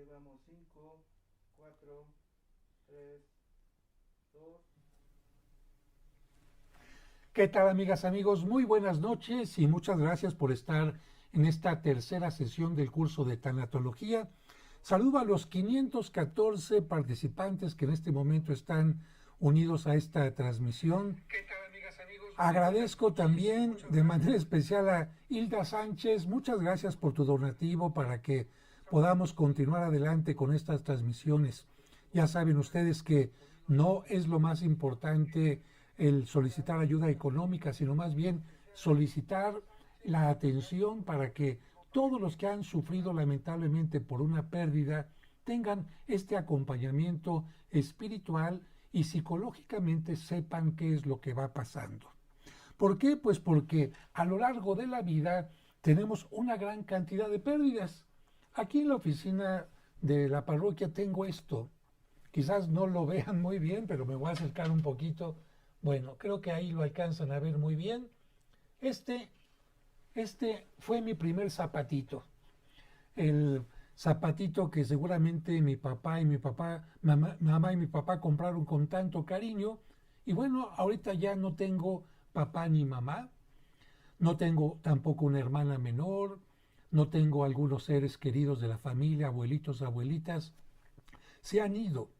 vamos 5, 4, 3, 2. ¿Qué tal, amigas, amigos? Muy buenas noches y muchas gracias por estar en esta tercera sesión del curso de tanatología. Saludo a los 514 participantes que en este momento están unidos a esta transmisión. ¿Qué tal, amigas, amigos? Agradezco también de manera especial a Hilda Sánchez. Muchas gracias por tu donativo para que podamos continuar adelante con estas transmisiones. Ya saben ustedes que no es lo más importante el solicitar ayuda económica, sino más bien solicitar la atención para que todos los que han sufrido lamentablemente por una pérdida tengan este acompañamiento espiritual y psicológicamente sepan qué es lo que va pasando. ¿Por qué? Pues porque a lo largo de la vida tenemos una gran cantidad de pérdidas. Aquí en la oficina de la parroquia tengo esto. Quizás no lo vean muy bien, pero me voy a acercar un poquito. Bueno, creo que ahí lo alcanzan a ver muy bien. Este fue mi primer zapatito. El zapatito que seguramente mamá y mi papá compraron con tanto cariño. Y bueno, ahorita ya no tengo papá ni mamá, no tengo tampoco una hermana menor, no tengo algunos seres queridos de la familia, abuelitos, abuelitas, se han ido.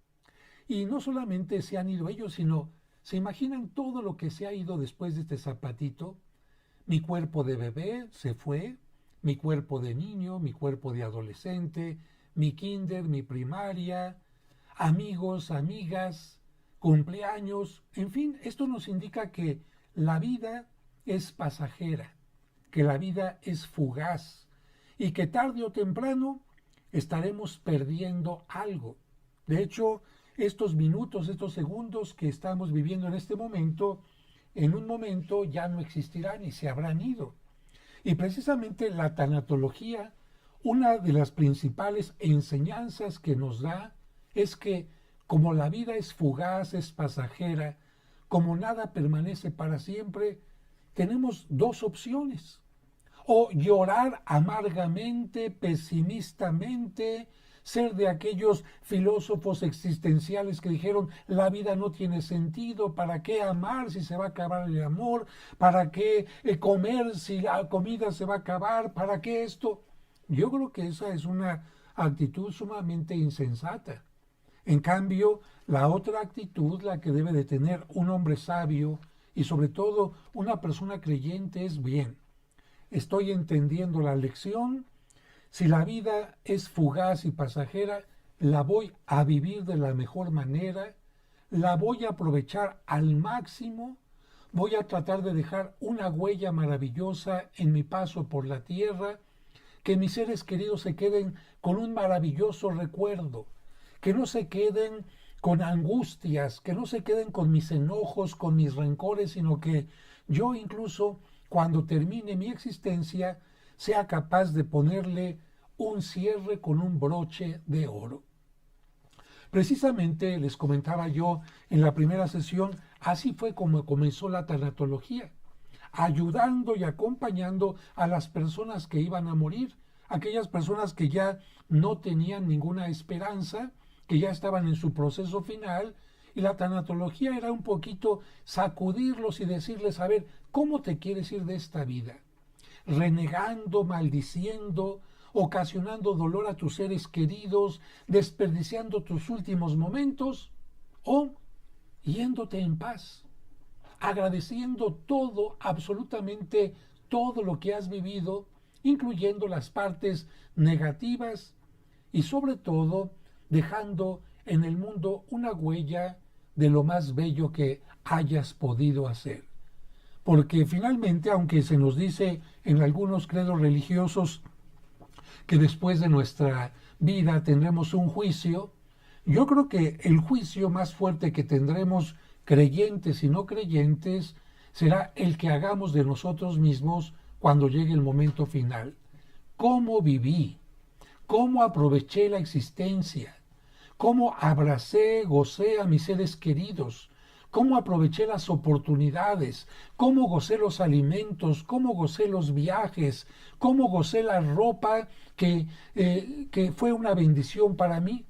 Y no solamente se han ido ellos, sino se imaginan todo lo que se ha ido después de este zapatito. Mi cuerpo de bebé se fue, mi cuerpo de niño, mi cuerpo de adolescente, mi kinder, mi primaria, amigos, amigas, cumpleaños, en fin, esto nos indica que la vida es pasajera, que la vida es fugaz y que tarde o temprano estaremos perdiendo algo. De hecho, estos minutos, estos segundos que estamos viviendo en este momento, en un momento ya no existirán y se habrán ido. Y precisamente la tanatología, una de las principales enseñanzas que nos da es que como la vida es fugaz, es pasajera, como nada permanece para siempre, tenemos dos opciones. O llorar amargamente, pesimistamente, ser de aquellos filósofos existenciales que dijeron la vida no tiene sentido, ¿para qué amar si se va a acabar el amor? ¿Para qué comer si la comida se va a acabar? ¿Para qué esto? Yo creo que esa es una actitud sumamente insensata. En cambio, la otra actitud, la que debe de tener un hombre sabio y sobre todo una persona creyente es bien. Estoy entendiendo la lección. Si la vida es fugaz y pasajera, la voy a vivir de la mejor manera, la voy a aprovechar al máximo, voy a tratar de dejar una huella maravillosa en mi paso por la tierra, que mis seres queridos se queden con un maravilloso recuerdo, que no se queden con angustias, que no se queden con mis enojos, con mis rencores, sino que yo incluso cuando termine mi existencia sea capaz de ponerle un cierre con un broche de oro. Precisamente les comentaba yo en la primera sesión, así fue como comenzó la tanatología, ayudando y acompañando a las personas que iban a morir, aquellas personas que ya no tenían ninguna esperanza, que ya estaban en su proceso final, y la tanatología era un poquito sacudirlos y decirles, a ver, ¿cómo te quieres ir de esta vida? Renegando, maldiciendo, ocasionando dolor a tus seres queridos, desperdiciando tus últimos momentos, o yéndote en paz, agradeciendo todo, absolutamente todo lo que has vivido, incluyendo las partes negativas y sobre todo dejando en el mundo una huella de lo más bello que hayas podido hacer. Porque finalmente, aunque se nos dice en algunos credos religiosos que después de nuestra vida tendremos un juicio, yo creo que el juicio más fuerte que tendremos creyentes y no creyentes será el que hagamos de nosotros mismos cuando llegue el momento final. ¿Cómo viví? ¿Cómo aproveché la existencia? ¿Cómo abracé, gocé a mis seres queridos? cómo aproveché las oportunidades, cómo gocé los alimentos, cómo gocé los viajes, cómo gocé la ropa que fue una bendición para mí.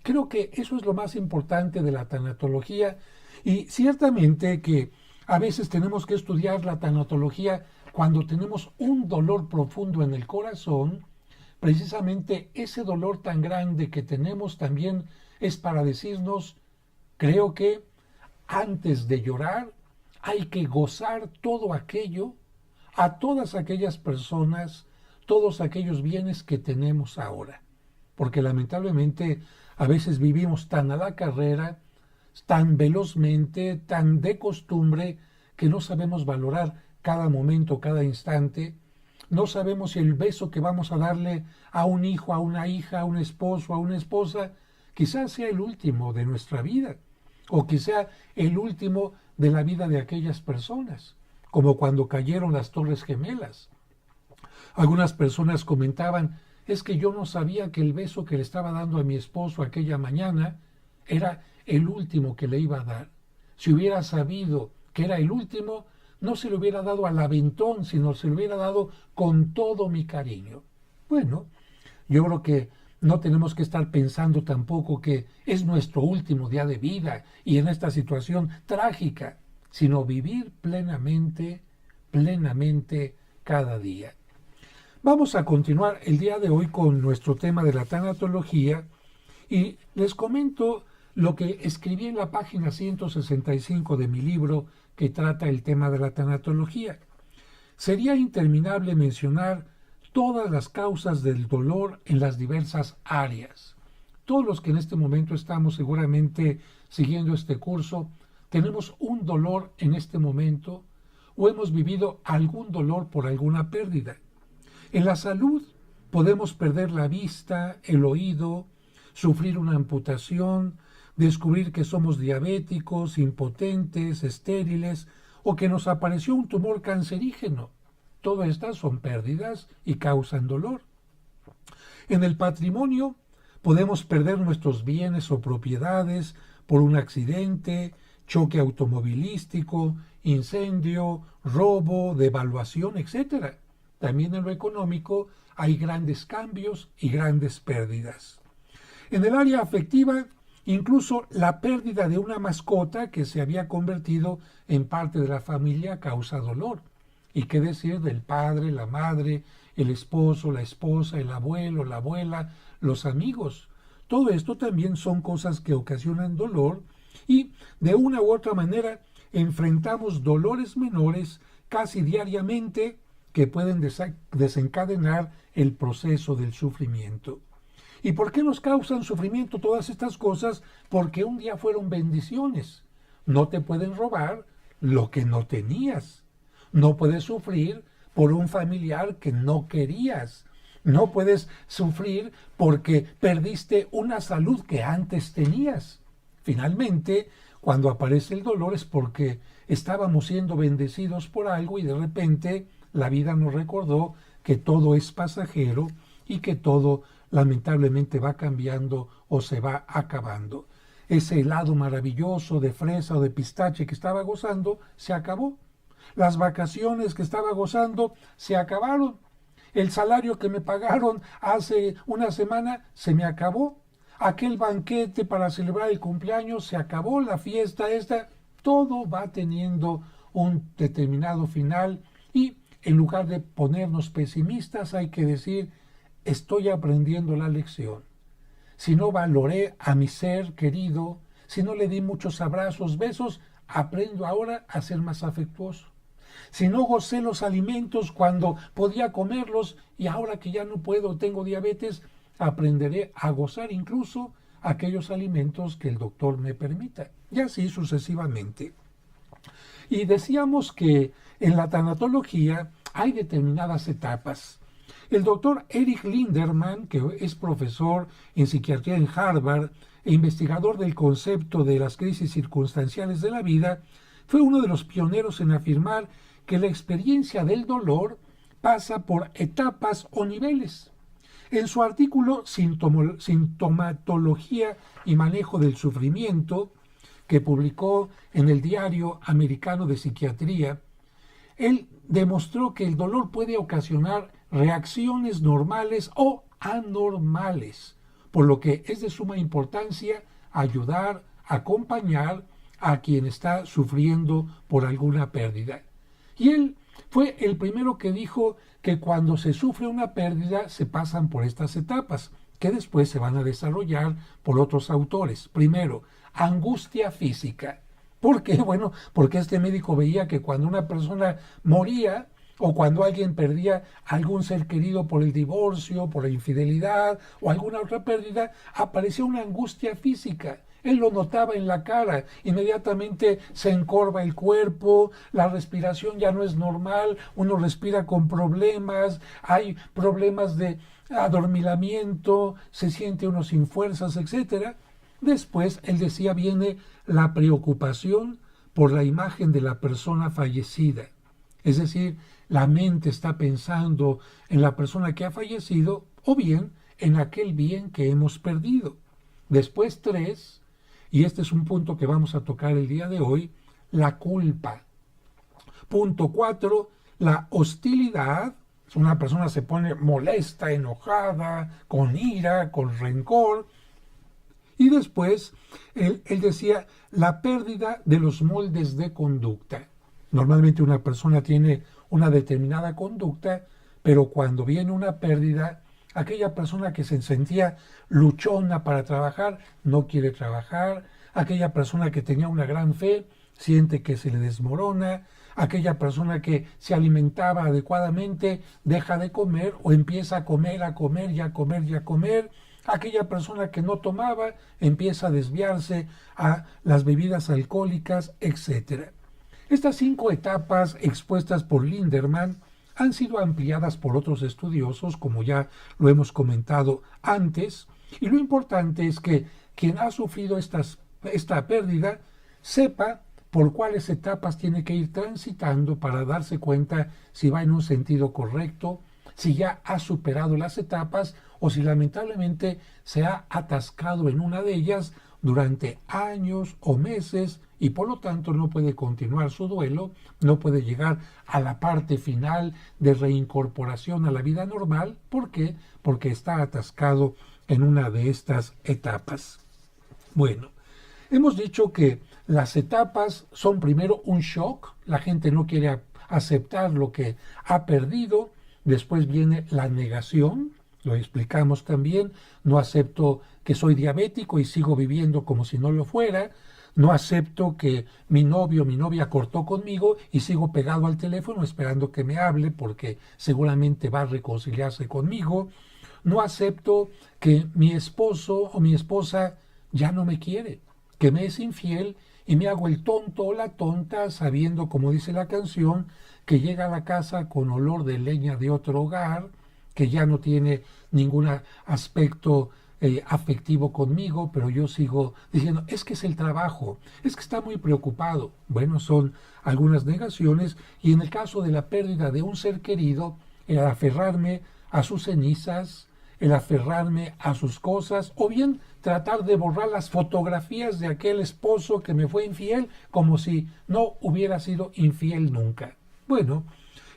Creo que eso es lo más importante de la tanatología y ciertamente que a veces tenemos que estudiar la tanatología cuando tenemos un dolor profundo en el corazón. Precisamente ese dolor tan grande que tenemos también es para decirnos, creo que antes de llorar hay que gozar todo aquello, a todas aquellas personas, todos aquellos bienes que tenemos ahora. Porque lamentablemente a veces vivimos tan a la carrera, tan velozmente, tan de costumbre, que no sabemos valorar cada momento, cada instante. No sabemos si el beso que vamos a darle a un hijo, a una hija, a un esposo, a una esposa, quizás sea el último de nuestra vida, o quizá el último de la vida de aquellas personas, como cuando cayeron las Torres Gemelas. Algunas personas comentaban, es que yo no sabía que el beso que le estaba dando a mi esposo aquella mañana era el último que le iba a dar. Si hubiera sabido que era el último, no se le hubiera dado al aventón, sino se le hubiera dado con todo mi cariño. Bueno, yo creo que no tenemos que estar pensando tampoco que es nuestro último día de vida y en esta situación trágica, sino vivir plenamente, plenamente cada día. Vamos a continuar el día de hoy con nuestro tema de la tanatología y les comento lo que escribí en la página 165 de mi libro que trata el tema de la tanatología. Sería interminable mencionar todas las causas del dolor en las diversas áreas. Todos los que en este momento estamos seguramente siguiendo este curso, tenemos un dolor en este momento o hemos vivido algún dolor por alguna pérdida. En la salud podemos perder la vista, el oído, sufrir una amputación, descubrir que somos diabéticos, impotentes, estériles o que nos apareció un tumor cancerígeno. Todas estas son pérdidas y causan dolor. En el patrimonio podemos perder nuestros bienes o propiedades por un accidente, choque automovilístico, incendio, robo, devaluación, etc. También en lo económico hay grandes cambios y grandes pérdidas. En el área afectiva, incluso la pérdida de una mascota que se había convertido en parte de la familia causa dolor. ¿Y qué decir del padre, la madre, el esposo, la esposa, el abuelo, la abuela, los amigos? Todo esto también son cosas que ocasionan dolor y de una u otra manera enfrentamos dolores menores casi diariamente que pueden desencadenar el proceso del sufrimiento. ¿Y por qué nos causan sufrimiento todas estas cosas? Porque un día fueron bendiciones. No te pueden robar lo que no tenías. No puedes sufrir por un familiar que no querías. No puedes sufrir porque perdiste una salud que antes tenías. Finalmente, cuando aparece el dolor es porque estábamos siendo bendecidos por algo y de repente la vida nos recordó que todo es pasajero y que todo lamentablemente va cambiando o se va acabando. Ese helado maravilloso de fresa o de pistache que estaba gozando se acabó. Las vacaciones que estaba gozando se acabaron. El salario que me pagaron hace una semana se me acabó. Aquel banquete para celebrar el cumpleaños se acabó. La fiesta esta, todo va teniendo un determinado final y en lugar de ponernos pesimistas hay que decir, estoy aprendiendo la lección. Si no valoré a mi ser querido, si no le di muchos abrazos, besos, aprendo ahora a ser más afectuoso. Si no gocé los alimentos cuando podía comerlos y ahora que ya no puedo, tengo diabetes, aprenderé a gozar incluso aquellos alimentos que el doctor me permita. Y así sucesivamente. Y decíamos que en la tanatología hay determinadas etapas. El doctor Erich Linderman, que es profesor en psiquiatría en Harvard e investigador del concepto de las crisis circunstanciales de la vida, fue uno de los pioneros en afirmar que la experiencia del dolor pasa por etapas o niveles. En su artículo Sintomatología y manejo del sufrimiento, que publicó en el Diario Americano de Psiquiatría, él demostró que el dolor puede ocasionar reacciones normales o anormales, por lo que es de suma importancia ayudar, acompañar a quien está sufriendo por alguna pérdida. Y él fue el primero que dijo que cuando se sufre una pérdida se pasan por estas etapas, que después se van a desarrollar por otros autores. Primero, angustia física. ¿Por qué? Bueno, porque este médico veía que cuando una persona moría o cuando alguien perdía algún ser querido por el divorcio, por la infidelidad o alguna otra pérdida, aparecía una angustia física. Él lo notaba en la cara, inmediatamente se encorva el cuerpo, la respiración ya no es normal, uno respira con problemas, hay problemas de adormilamiento, se siente uno sin fuerzas, etcétera. Después, él decía, viene la preocupación por la imagen de la persona fallecida. Es decir, la mente está pensando en la persona que ha fallecido o bien en aquel bien que hemos perdido. Después, 3, y este es un punto que vamos a tocar el día de hoy, la culpa. Punto 4, la hostilidad. Una persona se pone molesta, enojada, con ira, con rencor. Y después, él decía, la pérdida de los moldes de conducta. Normalmente una persona tiene una determinada conducta, pero cuando viene una pérdida, aquella persona que se sentía luchona para trabajar, no quiere trabajar. Aquella persona que tenía una gran fe, siente que se le desmorona. Aquella persona que se alimentaba adecuadamente, deja de comer o empieza a comer y a comer. Aquella persona que no tomaba empieza a desviarse a las bebidas alcohólicas, etc. Estas 5 etapas expuestas por Linderman han sido ampliadas por otros estudiosos, como ya lo hemos comentado antes, y lo importante es que quien ha sufrido esta pérdida sepa por cuáles etapas tiene que ir transitando para darse cuenta si va en un sentido correcto, si ya ha superado las etapas o si lamentablemente se ha atascado en una de ellas durante años o meses y por lo tanto no puede continuar su duelo, no puede llegar a la parte final de reincorporación a la vida normal. ¿Por qué? Porque está atascado en una de estas etapas. Bueno, hemos dicho que las etapas son primero un shock, la gente no quiere aceptar lo que ha perdido, después viene la negación, lo explicamos también, no acepto que soy diabético y sigo viviendo como si no lo fuera, no acepto que mi novio o mi novia cortó conmigo y sigo pegado al teléfono esperando que me hable porque seguramente va a reconciliarse conmigo, no acepto que mi esposo o mi esposa ya no me quiere, que me es infiel y me hago el tonto o la tonta sabiendo, como dice la canción, que llega a la casa con olor de leña de otro hogar, que ya no tiene ningún aspecto afectivo conmigo, pero yo sigo diciendo, es que es el trabajo, es que está muy preocupado. Bueno, son algunas negaciones y en el caso de la pérdida de un ser querido, el aferrarme a sus cenizas, el aferrarme a sus cosas, o bien tratar de borrar las fotografías de aquel esposo que me fue infiel como si no hubiera sido infiel nunca. Bueno,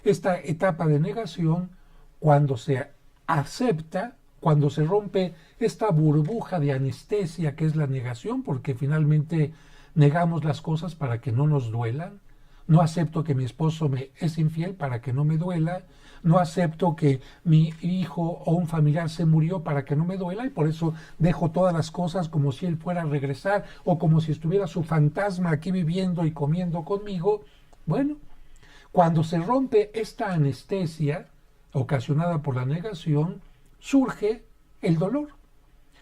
esta etapa de negación, cuando se acepta, cuando se rompe esta burbuja de anestesia que es la negación, porque finalmente negamos las cosas para que no nos duelan, no acepto que mi esposo me es infiel para que no me duela, no acepto que mi hijo o un familiar se murió para que no me duela y por eso dejo todas las cosas como si él fuera a regresar o como si estuviera su fantasma aquí viviendo y comiendo conmigo. Bueno, cuando se rompe esta anestesia ocasionada por la negación, surge el dolor.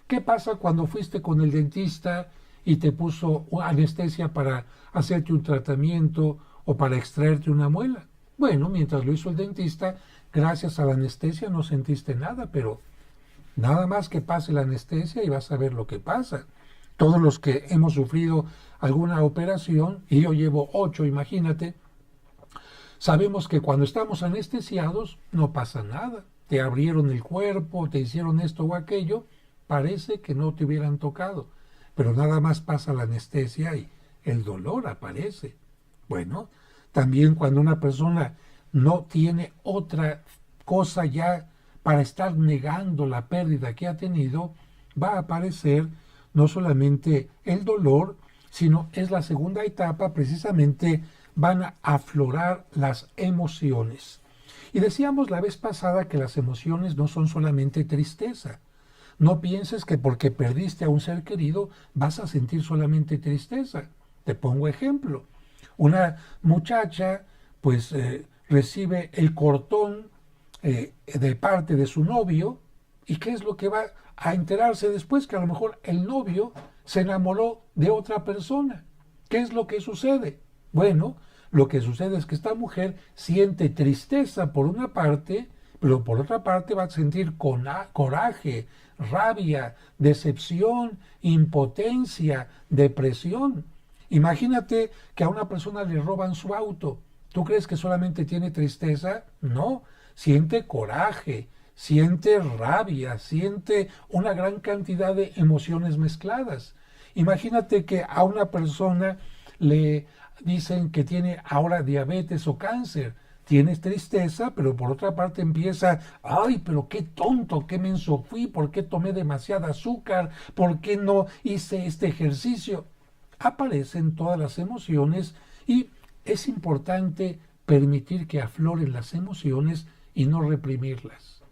¿Qué pasa cuando fuiste con el dentista y te puso anestesia para hacerte un tratamiento o para extraerte una muela? Bueno, mientras lo hizo el dentista, gracias a la anestesia no sentiste nada, pero nada más que pase la anestesia y vas a ver lo que pasa. Todos los que hemos sufrido alguna operación, y yo llevo 8, imagínate, sabemos que cuando estamos anestesiados no pasa nada. Te abrieron el cuerpo, te hicieron esto o aquello, parece que no te hubieran tocado, pero nada más pasa la anestesia y el dolor aparece. Bueno, también cuando una persona no tiene otra cosa ya para estar negando la pérdida que ha tenido, va a aparecer no solamente el dolor, sino es la segunda etapa, precisamente van a aflorar las emociones. Y decíamos la vez pasada que las emociones no son solamente tristeza. No pienses que porque perdiste a un ser querido vas a sentir solamente tristeza. Te pongo ejemplo. Una muchacha pues recibe el cortón de parte de su novio, y ¿qué es lo que va a enterarse después? Que a lo mejor el novio se enamoró de otra persona. ¿Qué es lo que sucede? Bueno, lo que sucede es que esta mujer siente tristeza por una parte, pero por otra parte va a sentir coraje, rabia, decepción, impotencia, depresión. Imagínate que a una persona le roban su auto. ¿Tú crees que solamente tiene tristeza? No, siente coraje, siente rabia, siente una gran cantidad de emociones mezcladas. Imagínate que a una persona le dicen que tiene ahora diabetes o cáncer. Tienes tristeza, pero por otra parte empieza, ay, pero qué tonto, qué menso fui, ¿por qué tomé demasiada azúcar? ¿Por qué no hice este ejercicio? Aparecen todas las emociones y es importante permitir que afloren las emociones y no reprimirlas.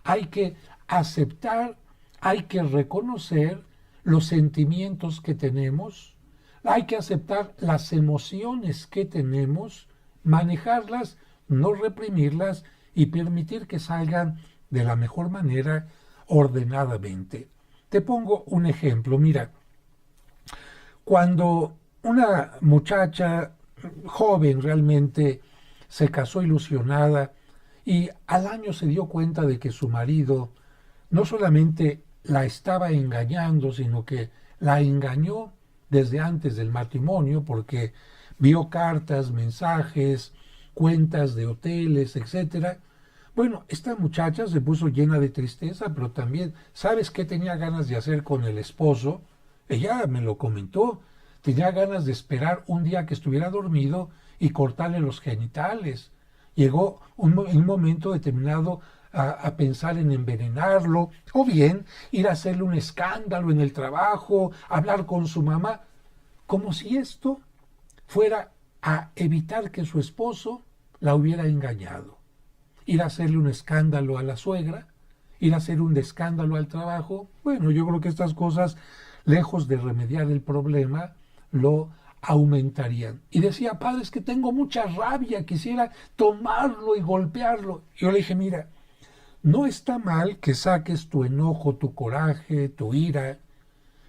Hay que aceptar, hay que reconocer los sentimientos que tenemos, hay que aceptar las emociones que tenemos, manejarlas, no reprimirlas y permitir que salgan de la mejor manera, ordenadamente. Te pongo un ejemplo, mira, cuando una muchacha joven realmente se casó ilusionada y al año se dio cuenta de que su marido no solamente la estaba engañando, sino que la engañó desde antes del matrimonio porque vio cartas, mensajes, cuentas de hoteles, etcétera. Bueno, esta muchacha se puso llena de tristeza, pero también, ¿sabes qué tenía ganas de hacer con el esposo? Ella me lo comentó. Tenía ganas de esperar un día que estuviera dormido y cortarle los genitales. Llegó un momento determinado a pensar en envenenarlo, o bien ir a hacerle un escándalo en el trabajo, hablar con su mamá, como si esto fuera a evitar que su esposo la hubiera engañado. Ir a hacerle un escándalo a la suegra, ir a hacer un escándalo al trabajo. Bueno, yo creo que estas cosas, lejos de remediar el problema, lo aumentarían. Y decía, padre, es que tengo mucha rabia, quisiera tomarlo y golpearlo. Yo le dije, mira, no está mal que saques tu enojo, tu coraje, tu ira,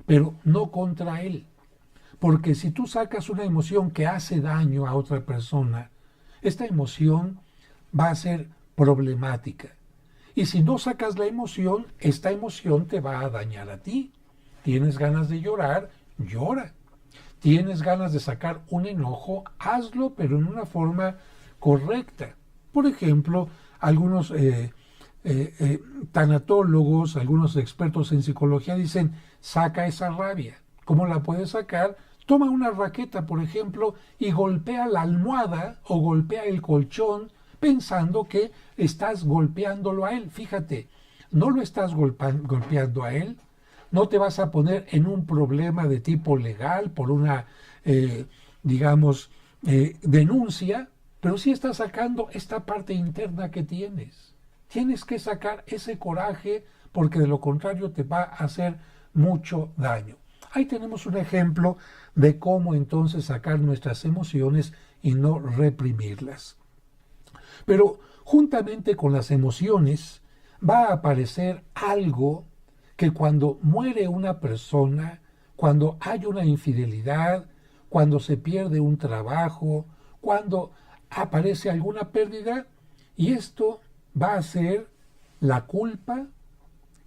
pero no contra él. Porque si tú sacas una emoción que hace daño a otra persona, esta emoción va a ser problemática. Y si no sacas la emoción, esta emoción te va a dañar a ti. Tienes ganas de llorar, llora. Tienes ganas de sacar un enojo, hazlo, pero en una forma correcta. Por ejemplo, algunos tanatólogos, algunos expertos en psicología dicen, saca esa rabia. ¿Cómo la puedes sacar? Toma una raqueta, por ejemplo, y golpea la almohada o golpea el colchón pensando que estás golpeándolo a él. Fíjate, no lo estás golpeando a él, no te vas a poner en un problema de tipo legal por una, denuncia, pero sí estás sacando esta parte interna que tienes. Tienes que sacar ese coraje porque de lo contrario te va a hacer mucho daño. Ahí tenemos un ejemplo de cómo entonces sacar nuestras emociones y no reprimirlas. Pero juntamente con las emociones va a aparecer algo que cuando muere una persona, cuando hay una infidelidad, cuando se pierde un trabajo, cuando aparece alguna pérdida, y esto va a ser la culpa,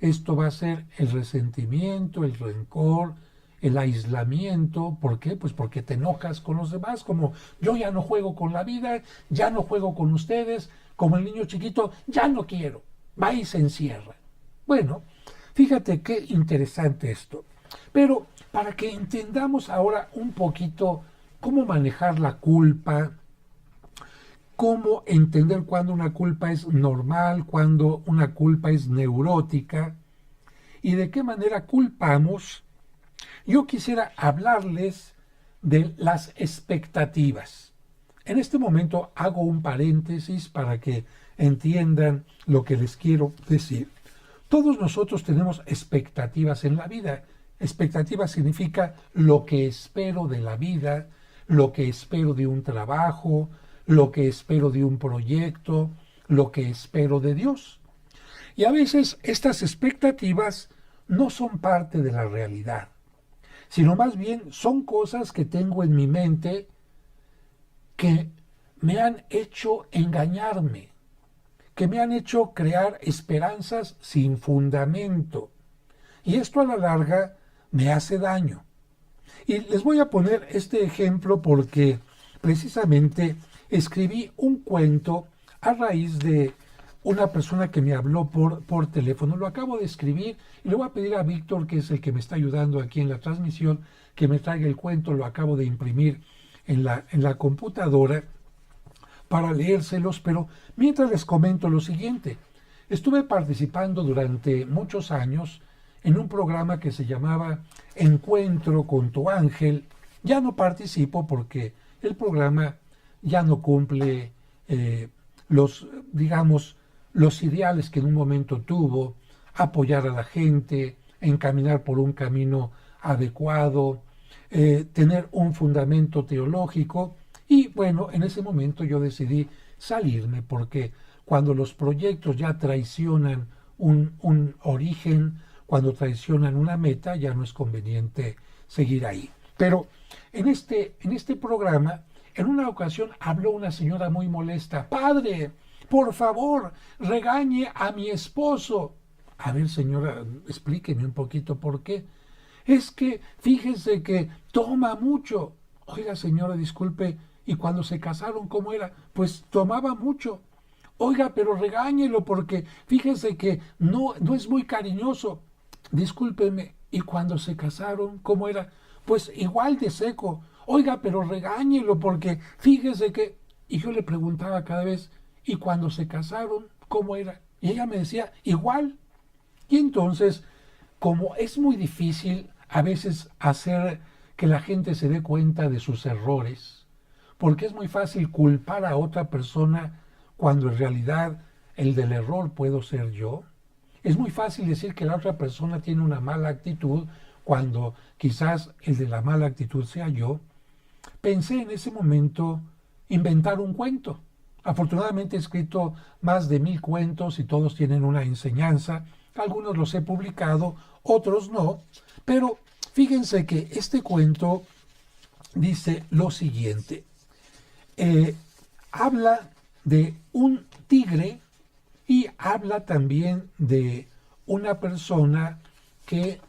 esto va a ser el resentimiento, el rencor, el aislamiento. ¿Por qué? Pues porque te enojas con los demás, como yo ya no juego con la vida, ya no juego con ustedes, como el niño chiquito, ya no quiero, va y se encierra. Bueno, fíjate qué interesante esto. Pero para que entendamos ahora un poquito cómo manejar la culpa, cómo entender cuándo una culpa es normal, cuándo una culpa es neurótica y de qué manera culpamos. Yo quisiera hablarles de las expectativas. En este momento hago un paréntesis para que entiendan lo que les quiero decir. Todos nosotros tenemos expectativas en la vida. Expectativa significa lo que espero de la vida, lo que espero de un trabajo, lo que espero de un proyecto, lo que espero de Dios. Y a veces estas expectativas no son parte de la realidad, sino más bien son cosas que tengo en mi mente que me han hecho engañarme, que me han hecho crear esperanzas sin fundamento. Y esto a la larga me hace daño. Y les voy a poner este ejemplo porque precisamente escribí un cuento a raíz de una persona que me habló por teléfono. Lo acabo de escribir y le voy a pedir a Víctor, que es el que me está ayudando aquí en la transmisión, que me traiga el cuento. Lo acabo de imprimir en la computadora para leérselos, pero mientras les comento lo siguiente. Estuve participando durante muchos años en un programa que se llamaba Encuentro con tu ángel. Ya no participo porque el programa ya no cumple los ideales que en un momento tuvo: apoyar a la gente, encaminar por un camino adecuado, tener un fundamento teológico. Y bueno, en ese momento yo decidí salirme, porque cuando los proyectos ya traicionan un origen, cuando traicionan una meta, ya no es conveniente seguir ahí. Pero en este programa, en una ocasión habló una señora muy molesta: padre, por favor, regañe a mi esposo. A ver, señora, explíqueme un poquito por qué. Es que fíjese que toma mucho. Oiga, señora, disculpe, ¿y cuando se casaron cómo era? Pues tomaba mucho. Oiga, pero regáñelo porque fíjese que no es muy cariñoso. Discúlpeme, ¿y cuando se casaron cómo era? Pues igual de seco. Oiga, pero regáñelo porque fíjese que... Y yo le preguntaba cada vez: ¿y cuando se casaron cómo era? Y ella me decía: igual. Y entonces, como es muy difícil a veces hacer que la gente se dé cuenta de sus errores, porque es muy fácil culpar a otra persona cuando en realidad el del error puedo ser yo. Es muy fácil decir que la otra persona tiene una mala actitud cuando quizás el de la mala actitud sea yo. Pensé en ese momento inventar un cuento. Afortunadamente he escrito más de 1000 cuentos y todos tienen una enseñanza. Algunos los he publicado, otros no. Pero fíjense que este cuento dice lo siguiente. Habla de un tigre y habla también de una persona que,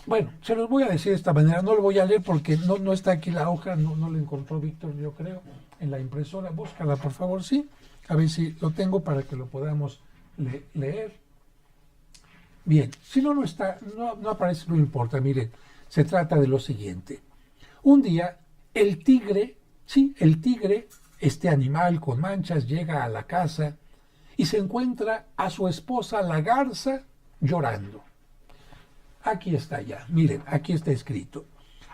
bueno, se los voy a decir de esta manera. No lo voy a leer porque no está aquí la hoja, no la encontró Víctor, yo creo, en la impresora. Búscala, por favor, sí. A ver si lo tengo para que lo podamos leer. Bien, si no está, no aparece, no importa. Miren, se trata de lo siguiente. Un día, el tigre, este animal con manchas, llega a la casa y se encuentra a su esposa, la garza, llorando. Aquí está ya, miren, aquí está escrito.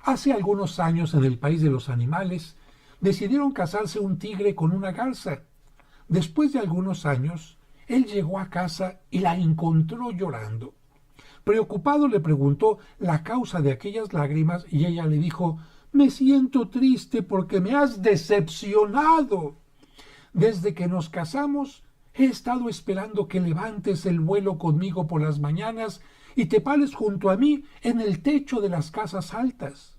Hace algunos años, en el país de los animales, decidieron casarse un tigre con una garza. Después de algunos años, él llegó a casa y la encontró llorando. Preocupado le preguntó la causa de aquellas lágrimas y ella le dijo: me siento triste porque me has decepcionado. Desde que nos casamos, he estado esperando que levantes el vuelo conmigo por las mañanas y te pares junto a mí en el techo de las casas altas.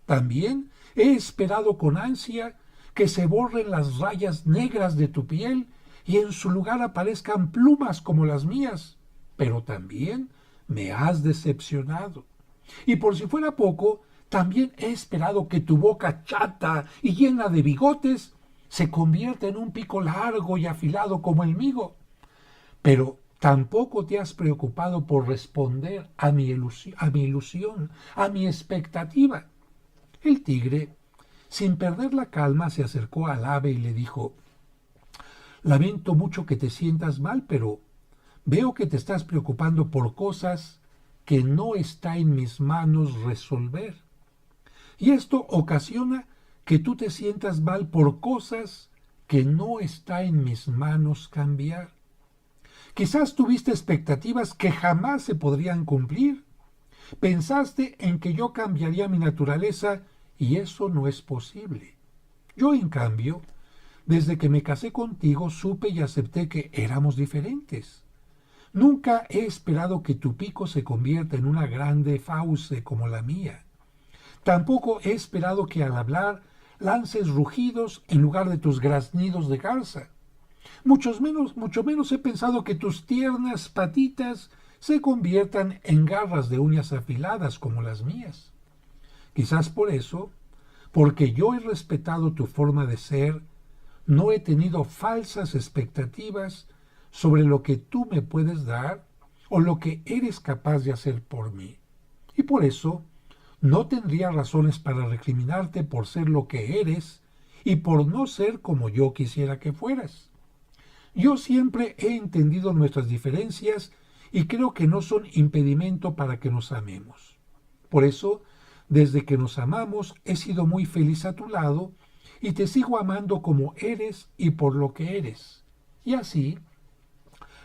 También he esperado con ansia que se borren las rayas negras de tu piel y en su lugar aparezcan plumas como las mías. Pero también me has decepcionado. Y por si fuera poco, también he esperado que tu boca chata y llena de bigotes se convierta en un pico largo y afilado como el mío. Pero Tampoco te has preocupado por responder a mi ilusión, a mi expectativa. El tigre, sin perder la calma, se acercó al ave y le dijo: lamento mucho que te sientas mal, pero veo que te estás preocupando por cosas que no está en mis manos resolver. Y esto ocasiona que tú te sientas mal por cosas que no está en mis manos cambiar. Quizás tuviste expectativas que jamás se podrían cumplir. Pensaste en que yo cambiaría mi naturaleza y eso no es posible. Yo, en cambio, desde que me casé contigo, supe y acepté que éramos diferentes. Nunca he esperado que tu pico se convierta en una grande fauce como la mía. Tampoco he esperado que al hablar lances rugidos en lugar de tus graznidos de garza. Mucho menos he pensado que tus tiernas patitas se conviertan en garras de uñas afiladas como las mías. Quizás por eso, porque yo he respetado tu forma de ser, no he tenido falsas expectativas sobre lo que tú me puedes dar o lo que eres capaz de hacer por mí. Y por eso no tendría razones para recriminarte por ser lo que eres y por no ser como yo quisiera que fueras. Yo siempre he entendido nuestras diferencias y creo que no son impedimento para que nos amemos. Por eso, desde que nos amamos, he sido muy feliz a tu lado y te sigo amando como eres y por lo que eres. Y así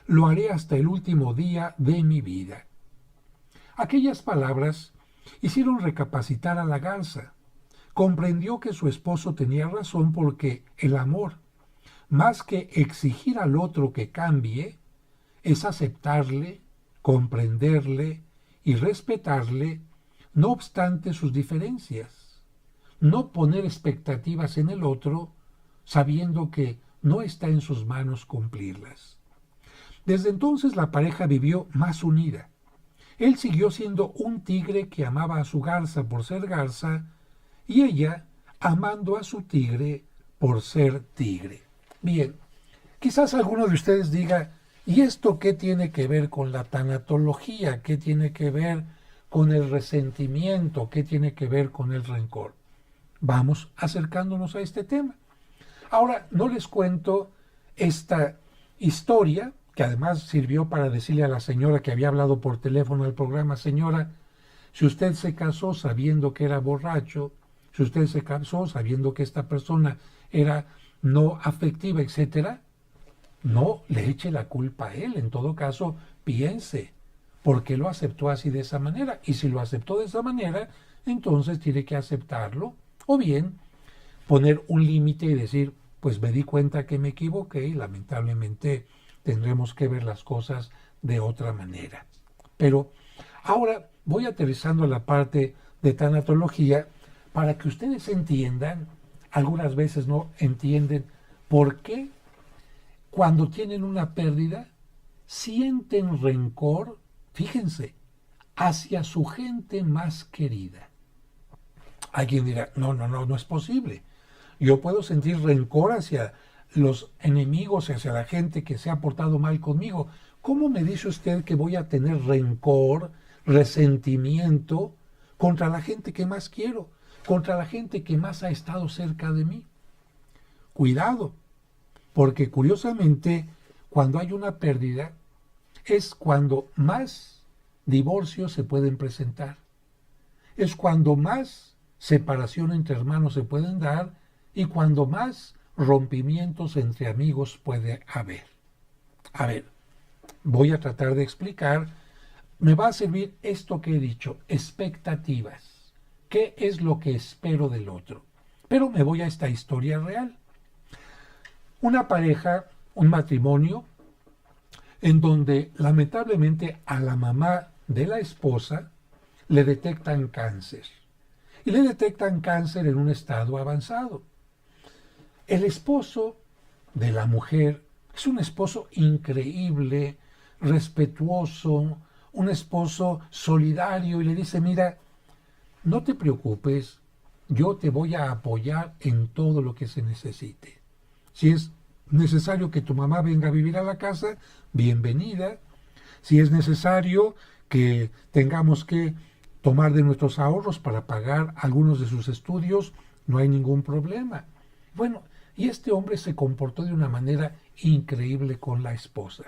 lo haré hasta el último día de mi vida. Aquellas palabras hicieron recapacitar a la garza. Comprendió que su esposo tenía razón porque el amor, más que exigir al otro que cambie, es aceptarle, comprenderle y respetarle, no obstante sus diferencias. No poner expectativas en el otro, sabiendo que no está en sus manos cumplirlas. Desde entonces la pareja vivió más unida. Él siguió siendo un tigre que amaba a su garza por ser garza y ella amando a su tigre por ser tigre. Bien, quizás alguno de ustedes diga, ¿y esto qué tiene que ver con la tanatología? ¿Qué tiene que ver con el resentimiento? ¿Qué tiene que ver con el rencor? Vamos acercándonos a este tema. Ahora, no les cuento esta historia, que además sirvió para decirle a la señora que había hablado por teléfono al programa: señora, si usted se casó sabiendo que era borracho, si usted se casó sabiendo que esta persona era no afectiva, etcétera, no le eche la culpa a él. En todo caso, piense por qué lo aceptó así de esa manera. Y si lo aceptó de esa manera, entonces tiene que aceptarlo. O bien, poner un límite y decir, pues me di cuenta que me equivoqué y lamentablemente tendremos que ver las cosas de otra manera. Pero ahora voy aterrizando la parte de tanatología para que ustedes entiendan, algunas veces no entienden, por qué cuando tienen una pérdida sienten rencor, fíjense, hacia su gente más querida. Alguien dirá, no es posible. Yo puedo sentir rencor hacia los enemigos, hacia la gente que se ha portado mal conmigo. ¿Cómo me dice usted que voy a tener rencor, resentimiento contra la gente que más quiero, contra la gente que más ha estado cerca de mí? Cuidado, porque curiosamente, cuando hay una pérdida, es cuando más divorcios se pueden presentar. Es cuando más separación entre hermanos se pueden dar y cuando más rompimientos entre amigos puede haber. A ver, voy a tratar de explicar. Me va a servir esto que he dicho, expectativas. ¿Qué es lo que espero del otro? Pero me voy a esta historia real. Una pareja, un matrimonio, en donde lamentablemente a la mamá de la esposa le detectan cáncer. Y le detectan cáncer en un estado avanzado. El esposo de la mujer es un esposo increíble, respetuoso, un esposo solidario, y le dice, mira, no te preocupes, yo te voy a apoyar en todo lo que se necesite. Si es necesario que tu mamá venga a vivir a la casa, bienvenida. Si es necesario que tengamos que tomar de nuestros ahorros para pagar algunos de sus estudios, no hay ningún problema. Bueno, y este hombre se comportó de una manera increíble con la esposa.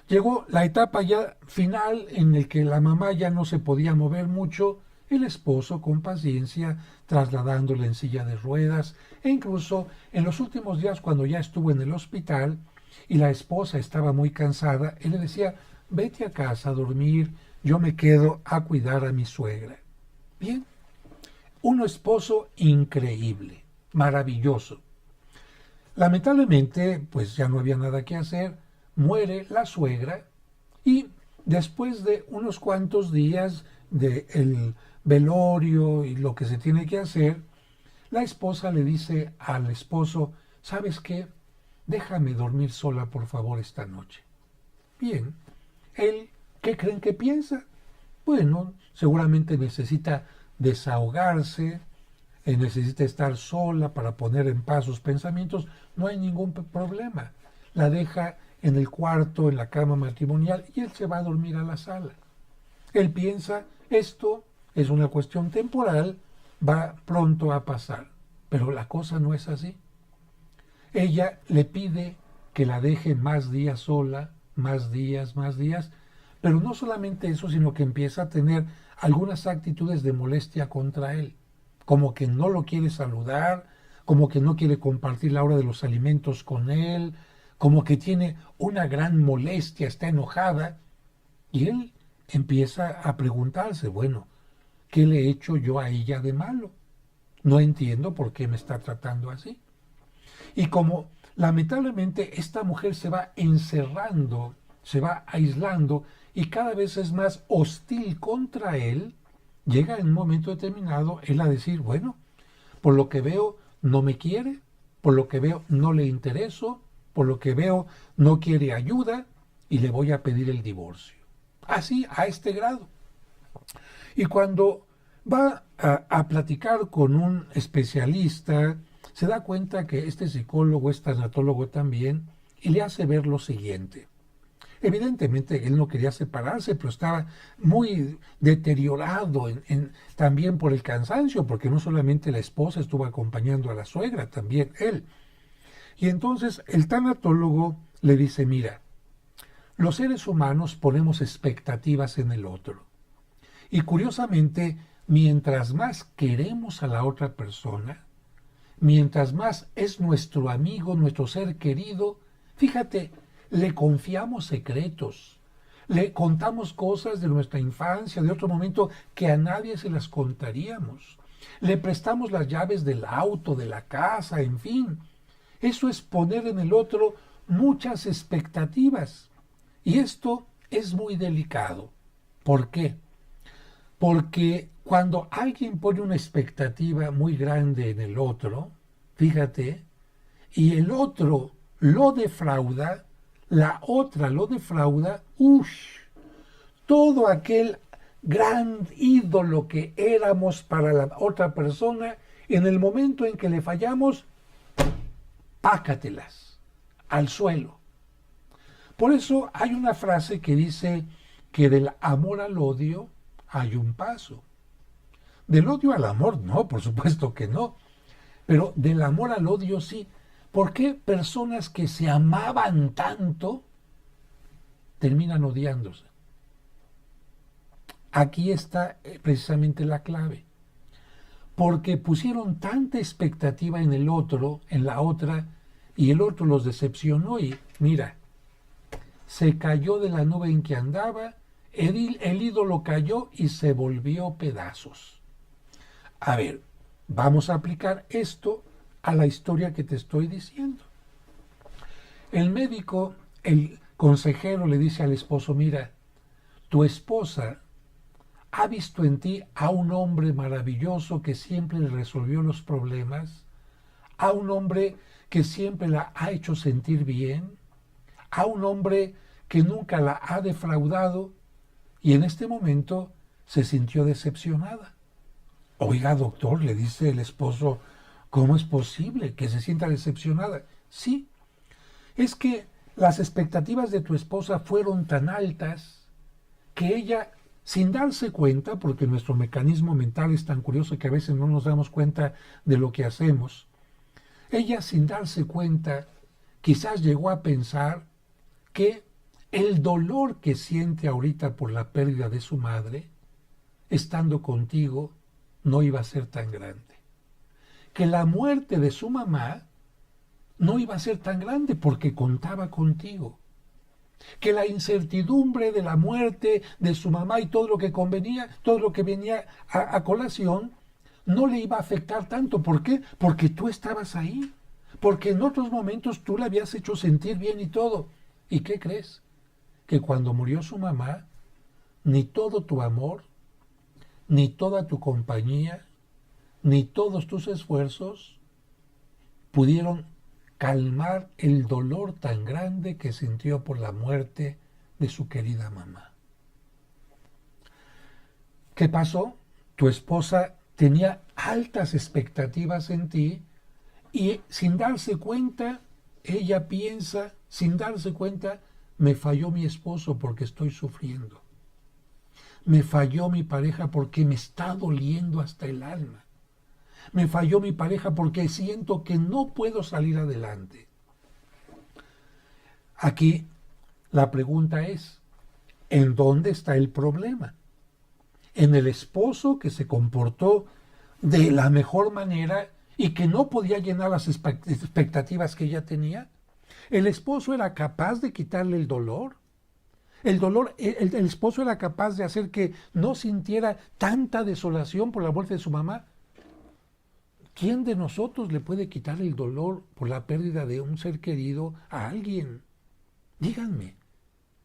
Llegó la etapa ya final en el que la mamá ya no se podía mover mucho, el esposo con paciencia trasladándola en silla de ruedas, e incluso en los últimos días cuando ya estuvo en el hospital y la esposa estaba muy cansada, él le decía: vete a casa a dormir, yo me quedo a cuidar a mi suegra. Bien, un esposo increíble, maravilloso. Lamentablemente, pues ya no había nada que hacer, muere la suegra y después de unos cuantos días del velorio y lo que se tiene que hacer, la esposa le dice al esposo: ¿sabes qué? Déjame dormir sola por favor esta noche. Bien, él, ¿qué creen que piensa? Bueno, seguramente necesita desahogarse, necesita estar sola para poner en paz sus pensamientos, no hay ningún problema. La deja en el cuarto, en la cama matrimonial, y él se va a dormir a la sala. Él piensa, esto es una cuestión temporal, va pronto a pasar. Pero la cosa no es así. Ella le pide que la deje más días sola, más días, pero no solamente eso, sino que empieza a tener algunas actitudes de molestia contra él, como que no lo quiere saludar, como que no quiere compartir la hora de los alimentos con él, como que tiene una gran molestia, está enojada, y él empieza a preguntarse, bueno, ¿qué le he hecho yo a ella de malo? No entiendo por qué me está tratando así. Y como lamentablemente esta mujer se va encerrando, se va aislando y cada vez es más hostil contra él, llega en un momento determinado él a decir, bueno, por lo que veo no me quiere, por lo que veo no le intereso, por lo que veo no quiere ayuda y le voy a pedir el divorcio. Así, a este grado. Y cuando va a platicar con un especialista, se da cuenta que este psicólogo es tanatólogo también y le hace ver lo siguiente. Evidentemente él no quería separarse, pero estaba muy deteriorado también por el cansancio, porque no solamente la esposa estuvo acompañando a la suegra, también él. Y entonces el tanatólogo le dice, mira, los seres humanos ponemos expectativas en el otro. Y curiosamente, mientras más queremos a la otra persona, mientras más es nuestro amigo, nuestro ser querido, fíjate, le confiamos secretos, le contamos cosas de nuestra infancia, de otro momento que a nadie se las contaríamos. Le prestamos las llaves del auto, de la casa, en fin. Eso es poner en el otro muchas expectativas. Y esto es muy delicado. ¿Por qué? Porque cuando alguien pone una expectativa muy grande en el otro, fíjate, y el otro lo defrauda, la otra lo defrauda, todo aquel gran ídolo que éramos para la otra persona, en el momento en que le fallamos, pácatelas al suelo. Por eso hay una frase que dice que del amor al odio hay un paso. Del odio al amor no, por supuesto que no, pero del amor al odio sí. ¿Por qué personas que se amaban tanto terminan odiándose? Aquí está precisamente la clave. Porque pusieron tanta expectativa en el otro, en la otra, y el otro los decepcionó y mira, se cayó de la nube en que andaba, el ídolo cayó y se volvió pedazos. A ver, vamos a aplicar esto a la historia que te estoy diciendo. El médico, el consejero le dice al esposo, mira, tu esposa ha visto en ti a un hombre maravilloso que siempre le resolvió los problemas, a un hombre que siempre la ha hecho sentir bien, a un hombre que nunca la ha defraudado y en este momento se sintió decepcionada. Oiga, doctor, le dice el esposo, ¿cómo es posible que se sienta decepcionada? Sí, es que las expectativas de tu esposa fueron tan altas que ella, sin darse cuenta, porque nuestro mecanismo mental es tan curioso que a veces no nos damos cuenta de lo que hacemos, ella sin darse cuenta quizás llegó a pensar que el dolor que siente ahorita por la pérdida de su madre, estando contigo, no iba a ser tan grande. Que la muerte de su mamá no iba a ser tan grande porque contaba contigo. Que la incertidumbre de la muerte de su mamá y todo lo que convenía, todo lo que venía a colación, no le iba a afectar tanto. ¿Por qué? Porque tú estabas ahí. Porque en otros momentos tú la habías hecho sentir bien y todo. ¿Y qué crees? Que cuando murió su mamá, ni todo tu amor, ni toda tu compañía, ni todos tus esfuerzos pudieron calmar el dolor tan grande que sintió por la muerte de su querida mamá. ¿Qué pasó? Tu esposa tenía altas expectativas en ti y sin darse cuenta, ella piensa, sin darse cuenta, me falló mi esposo porque estoy sufriendo. Me falló mi pareja porque me está doliendo hasta el alma. Me falló mi pareja porque siento que no puedo salir adelante. Aquí la pregunta es, ¿en dónde está el problema? ¿En el esposo que se comportó de la mejor manera y que no podía llenar las expectativas que ella tenía? ¿El esposo era capaz de quitarle el dolor? El esposo era capaz de hacer que no sintiera tanta desolación por la muerte de su mamá. ¿Quién de nosotros le puede quitar el dolor por la pérdida de un ser querido a alguien? Díganme,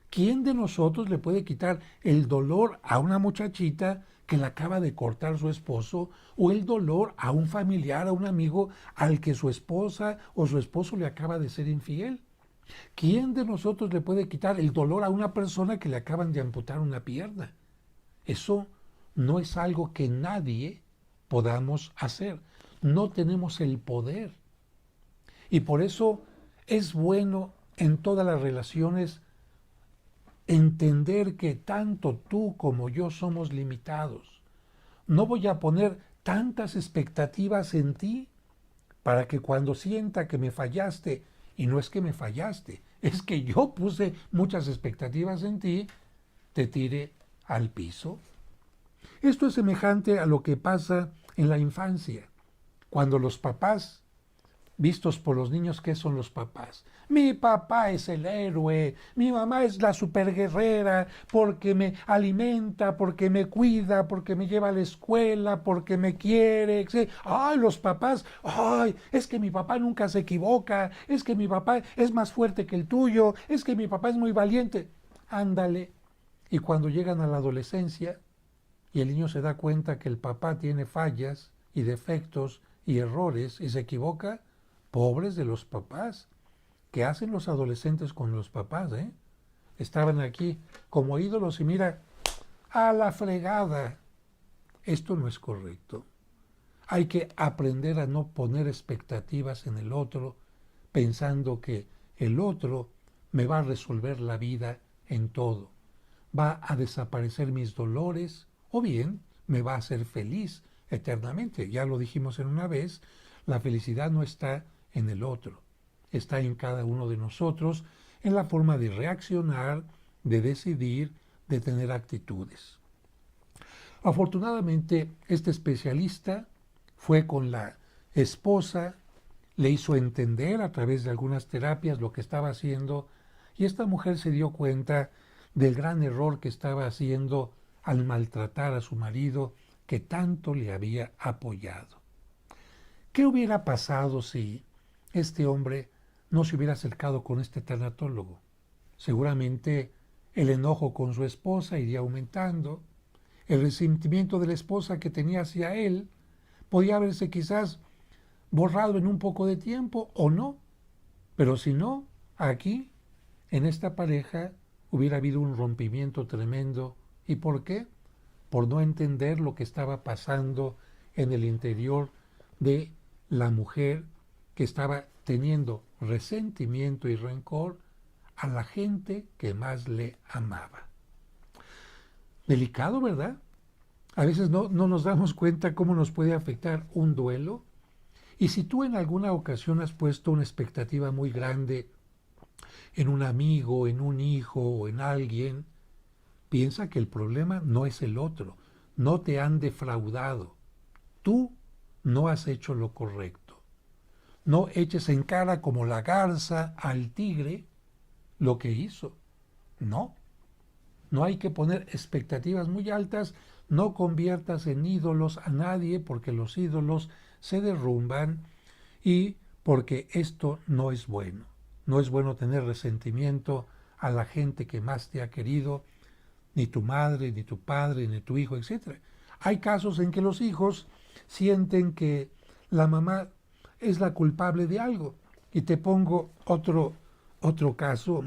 ¿quién de nosotros le puede quitar el dolor a una muchachita que le acaba de cortar su esposo o el dolor a un familiar, a un amigo al que su esposa o su esposo le acaba de ser infiel? ¿Quién de nosotros le puede quitar el dolor a una persona que le acaban de amputar una pierna? Eso no es algo que nadie podamos hacer. No tenemos el poder. Y por eso es bueno en todas las relaciones entender que tanto tú como yo somos limitados. No voy a poner tantas expectativas en ti para que cuando sienta que me fallaste, y no es que me fallaste, es que yo puse muchas expectativas en ti, te tire al piso. Esto es semejante a lo que pasa en la infancia, cuando los papás, vistos por los niños, ¿qué son los papás? Mi papá es el héroe, mi mamá es la superguerrera porque me alimenta, porque me cuida, porque me lleva a la escuela, porque me quiere. Etc. Ay, los papás, ay, es que mi papá nunca se equivoca, es que mi papá es más fuerte que el tuyo, es que mi papá es muy valiente. Ándale. Y cuando llegan a la adolescencia y el niño se da cuenta que el papá tiene fallas y defectos y errores y se equivoca, pobres de los papás. ¿Qué hacen los adolescentes con los papás? Estaban aquí como ídolos y mira, a la fregada. Esto no es correcto. Hay que aprender a no poner expectativas en el otro pensando que el otro me va a resolver la vida en todo. Va a desaparecer mis dolores o bien me va a hacer feliz eternamente. Ya lo dijimos en una vez, la felicidad no está en el otro, está en cada uno de nosotros, en la forma de reaccionar, de decidir, de tener actitudes. Afortunadamente, este especialista fue con la esposa, le hizo entender a través de algunas terapias lo que estaba haciendo y esta mujer se dio cuenta del gran error que estaba haciendo al maltratar a su marido que tanto le había apoyado. ¿Qué hubiera pasado si este hombre no se hubiera acercado con este tanatólogo? Seguramente el enojo con su esposa iría aumentando, el resentimiento de la esposa que tenía hacia él podía haberse quizás borrado en un poco de tiempo o no, pero si no, aquí, en esta pareja, hubiera habido un rompimiento tremendo. ¿Y por qué? Por no entender lo que estaba pasando en el interior de la mujer que estaba teniendo resentimiento y rencor a la gente que más le amaba. Delicado, ¿verdad? A veces no nos damos cuenta cómo nos puede afectar un duelo. Y si tú en alguna ocasión has puesto una expectativa muy grande en un amigo, en un hijo o en alguien, piensa que el problema no es el otro. No te han defraudado. Tú no has hecho lo correcto. No eches en cara como la garza al tigre lo que hizo. No. No hay que poner expectativas muy altas. No conviertas en ídolos a nadie, porque los ídolos se derrumban y porque esto no es bueno. No es bueno tener resentimiento a la gente que más te ha querido, ni tu madre, ni tu padre, ni tu hijo, etc. Hay casos en que los hijos sienten que la mamá es la culpable de algo. Y te pongo otro caso,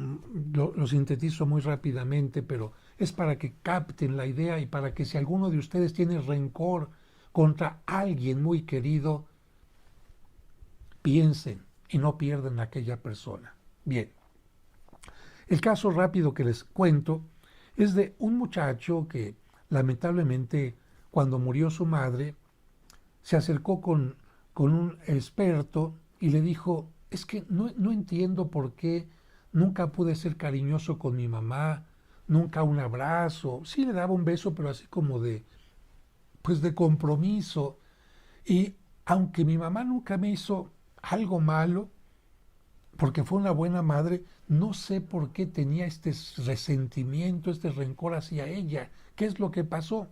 lo sintetizo muy rápidamente, pero es para que capten la idea y para que si alguno de ustedes tiene rencor contra alguien muy querido, piensen y no pierdan a aquella persona. Bien, el caso rápido que les cuento es de un muchacho que lamentablemente cuando murió su madre se acercó con un experto y le dijo, es que no entiendo por qué nunca pude ser cariñoso con mi mamá, nunca un abrazo, sí le daba un beso, pero así como de compromiso. Y aunque mi mamá nunca me hizo algo malo, porque fue una buena madre, no sé por qué tenía este resentimiento, este rencor hacia ella. ¿Qué es lo que pasó?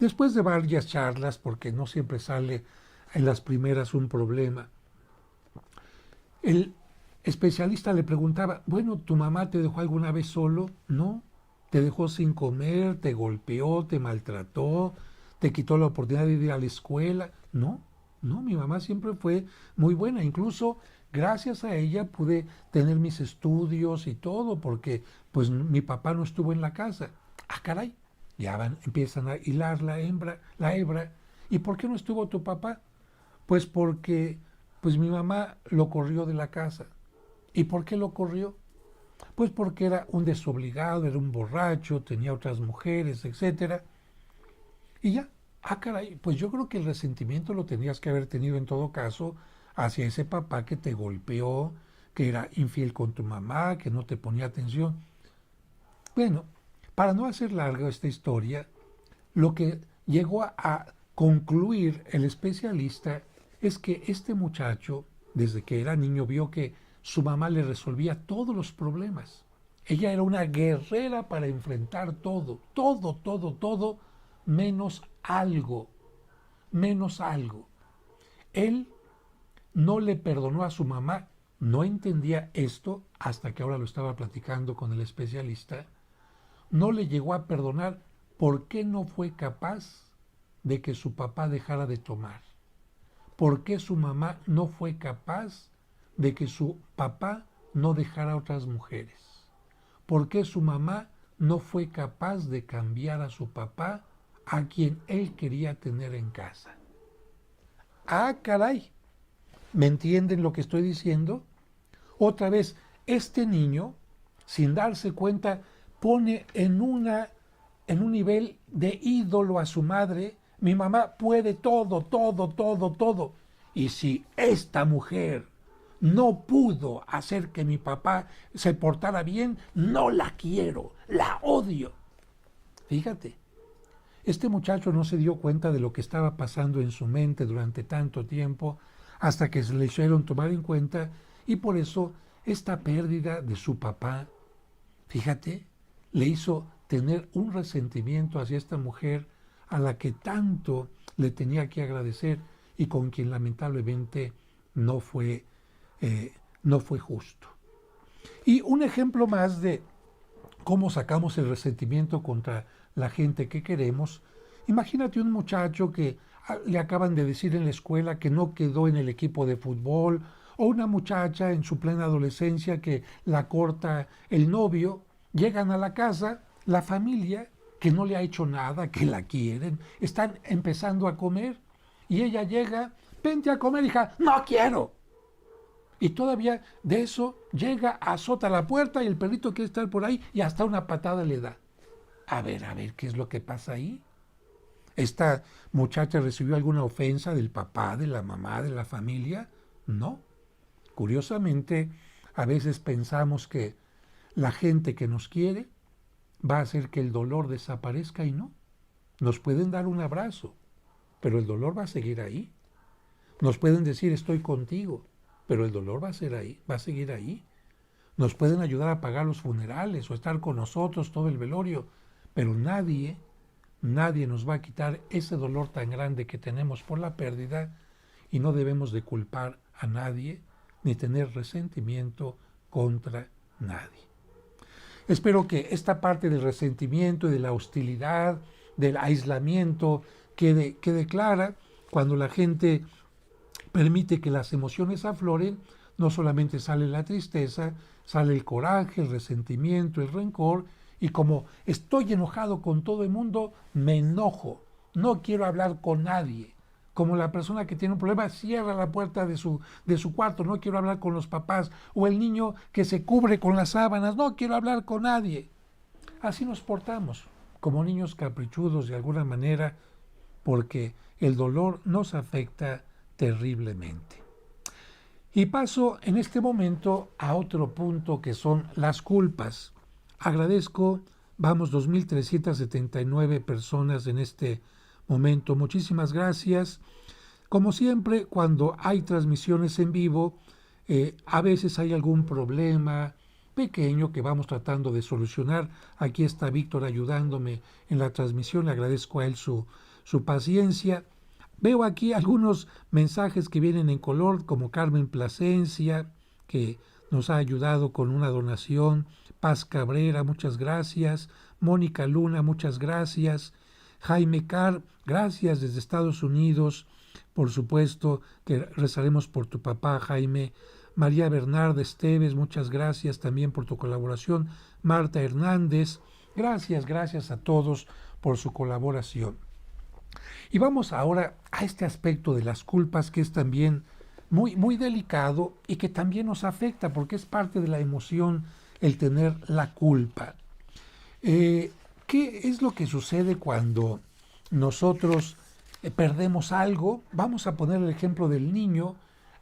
Después de varias charlas, porque no siempre sale en las primeras un problema, el especialista le preguntaba, bueno, ¿tu mamá te dejó alguna vez solo? No. ¿Te dejó sin comer? ¿Te golpeó? ¿Te maltrató? ¿Te quitó la oportunidad de ir a la escuela? No, no, mi mamá siempre fue muy buena. Incluso gracias a ella pude tener mis estudios y todo, porque pues mi papá no estuvo en la casa. Ah, caray, ya empiezan a hilar la hebra. ¿Y por qué no estuvo tu papá? Pues porque pues mi mamá lo corrió de la casa. ¿Y por qué lo corrió? Pues porque era un desobligado, era un borracho, tenía otras mujeres, etcétera. Y ya, ah, caray, pues yo creo que el resentimiento lo tenías que haber tenido en todo caso hacia ese papá que te golpeó, que era infiel con tu mamá, que no te ponía atención. Bueno, para no hacer larga esta historia, lo que llegó a concluir el especialista es que este muchacho, desde que era niño, vio que su mamá le resolvía todos los problemas. Ella era una guerrera para enfrentar todo, menos algo, menos algo. Él no le perdonó a su mamá, no entendía esto hasta que ahora lo estaba platicando con el especialista, no le llegó a perdonar porque no fue capaz de que su papá dejara de tomar. ¿Por qué su mamá no fue capaz de que su papá no dejara a otras mujeres? ¿Por qué su mamá no fue capaz de cambiar a su papá, a quien él quería tener en casa? Ah, caray, ¿me entienden lo que estoy diciendo? Otra vez, este niño, sin darse cuenta, pone en un nivel de ídolo a su madre. Mi mamá puede todo. Y si esta mujer no pudo hacer que mi papá se portara bien, no la quiero, la odio. Fíjate, este muchacho no se dio cuenta de lo que estaba pasando en su mente durante tanto tiempo hasta que se le hicieron tomar en cuenta, y por eso esta pérdida de su papá, fíjate, le hizo tener un resentimiento hacia esta mujer a la que tanto le tenía que agradecer y con quien lamentablemente no fue justo. Y un ejemplo más de cómo sacamos el resentimiento contra la gente que queremos. Imagínate un muchacho que le acaban de decir en la escuela que no quedó en el equipo de fútbol, o una muchacha en su plena adolescencia que la corta el novio. Llegan a la casa, la familia, que no le ha hecho nada, que la quieren, están empezando a comer, y ella llega, vente a comer, hija, no quiero. Y todavía de eso llega, azota la puerta y el perrito quiere estar por ahí y hasta una patada le da. A ver, ¿qué es lo que pasa ahí? ¿Esta muchacha recibió alguna ofensa del papá, de la mamá, de la familia? No. Curiosamente, a veces pensamos que la gente que nos quiere va a hacer que el dolor desaparezca y no. Nos pueden dar un abrazo, pero el dolor va a seguir ahí. Nos pueden decir estoy contigo, pero el dolor va a ser ahí, va a seguir ahí. Nos pueden ayudar a pagar los funerales o estar con nosotros todo el velorio, pero nadie nos va a quitar ese dolor tan grande que tenemos por la pérdida y no debemos de culpar a nadie ni tener resentimiento contra nadie. Espero que esta parte del resentimiento y de la hostilidad, del aislamiento, quede clara cuando la gente permite que las emociones afloren. No solamente sale la tristeza, sale el coraje, el resentimiento, el rencor, y como estoy enojado con todo el mundo, me enojo, no quiero hablar con nadie. Como la persona que tiene un problema cierra la puerta de su cuarto, no quiero hablar con los papás, o el niño que se cubre con las sábanas, no quiero hablar con nadie. Así nos portamos, como niños caprichudos de alguna manera, porque el dolor nos afecta terriblemente. Y paso en este momento a otro punto que son las culpas. Agradezco, vamos, 2.379 personas en este momento. Muchísimas gracias. Como siempre, cuando hay transmisiones en vivo, a veces hay algún problema pequeño que vamos tratando de solucionar. Aquí está Víctor ayudándome en la transmisión. Le agradezco a él su paciencia. Veo aquí algunos mensajes que vienen en color, como Carmen Plasencia, que nos ha ayudado con una donación. Paz Cabrera, muchas gracias. Mónica Luna, muchas gracias. Jaime Carr, gracias desde Estados Unidos. Por supuesto que rezaremos por tu papá, Jaime. María Bernarda Esteves, muchas gracias también por tu colaboración. Marta Hernández, gracias a todos por su colaboración. Y vamos ahora a este aspecto de las culpas que es también muy delicado y que también nos afecta porque es parte de la emoción el tener la culpa. ¿Qué es lo que sucede cuando nosotros perdemos algo? Vamos a poner el ejemplo del niño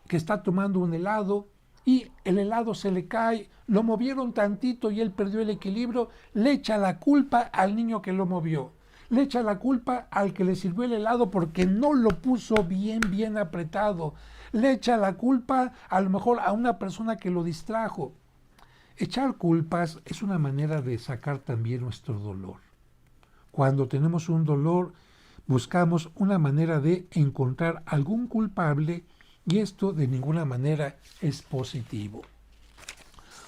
que está tomando un helado y el helado se le cae, lo movieron tantito y él perdió el equilibrio, le echa la culpa al niño que lo movió. Le echa la culpa al que le sirvió el helado porque no lo puso bien apretado. Le echa la culpa a lo mejor a una persona que lo distrajo. Echar culpas es una manera de sacar también nuestro dolor. Cuando tenemos un dolor, buscamos una manera de encontrar algún culpable y esto de ninguna manera es positivo.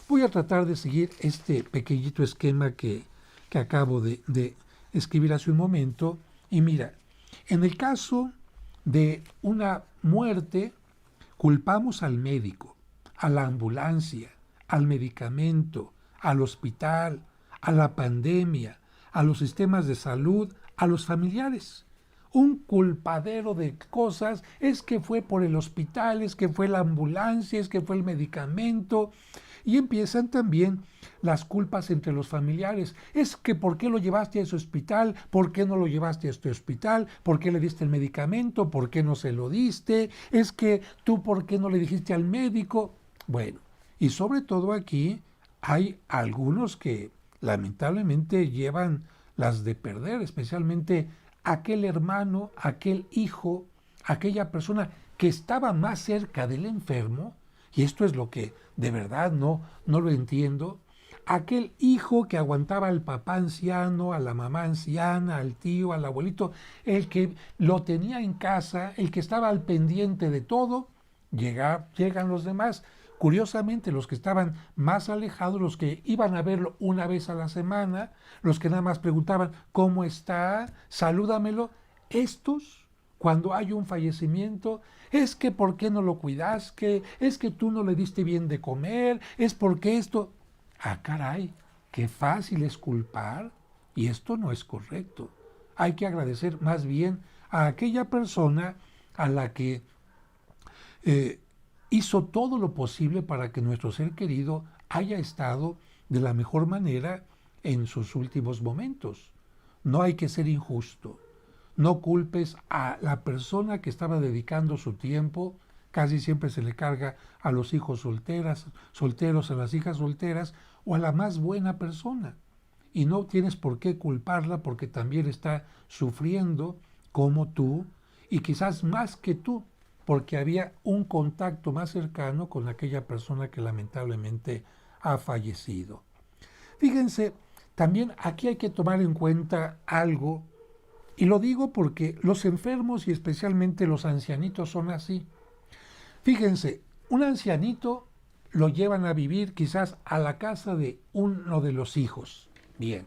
Voy a tratar de seguir este pequeñito esquema que acabo de escribir hace un momento. Y mira, en el caso de una muerte, culpamos al médico, a la ambulancia, al medicamento, al hospital, a la pandemia, a los sistemas de salud, a los familiares. Un culpadero de cosas es que fue por el hospital, es que fue la ambulancia, es que fue el medicamento. Y empiezan también las culpas entre los familiares. Es que ¿por qué lo llevaste a ese hospital? ¿Por qué no lo llevaste a este hospital? ¿Por qué le diste el medicamento? ¿Por qué no se lo diste? Es que tú ¿por qué no le dijiste al médico? Bueno, y sobre todo aquí hay algunos que lamentablemente llevan las de perder, especialmente aquel hermano, aquel hijo, aquella persona que estaba más cerca del enfermo. Y esto es lo que de verdad no lo entiendo. Aquel hijo que aguantaba al papá anciano, a la mamá anciana, al tío, al abuelito, el que lo tenía en casa, el que estaba al pendiente de todo, llegan los demás. Curiosamente, los que estaban más alejados, los que iban a verlo una vez a la semana, los que nada más preguntaban, ¿cómo está? Salúdamelo. Estos, cuando hay un fallecimiento, es que ¿por qué no lo cuidaste? Es que tú no le diste bien de comer, es porque esto... Ah, caray, qué fácil es culpar, y esto no es correcto. Hay que agradecer más bien a aquella persona a la que hizo todo lo posible para que nuestro ser querido haya estado de la mejor manera en sus últimos momentos. No hay que ser injusto. No culpes a la persona que estaba dedicando su tiempo. Casi siempre se le carga a los hijos solteros, a las hijas solteras o a la más buena persona. Y no tienes por qué culparla porque también está sufriendo como tú y quizás más que tú, porque había un contacto más cercano con aquella persona que lamentablemente ha fallecido. Fíjense, también aquí hay que tomar en cuenta algo, y lo digo porque los enfermos y especialmente los ancianitos son así. Fíjense, un ancianito lo llevan a vivir quizás a la casa de uno de los hijos. Bien,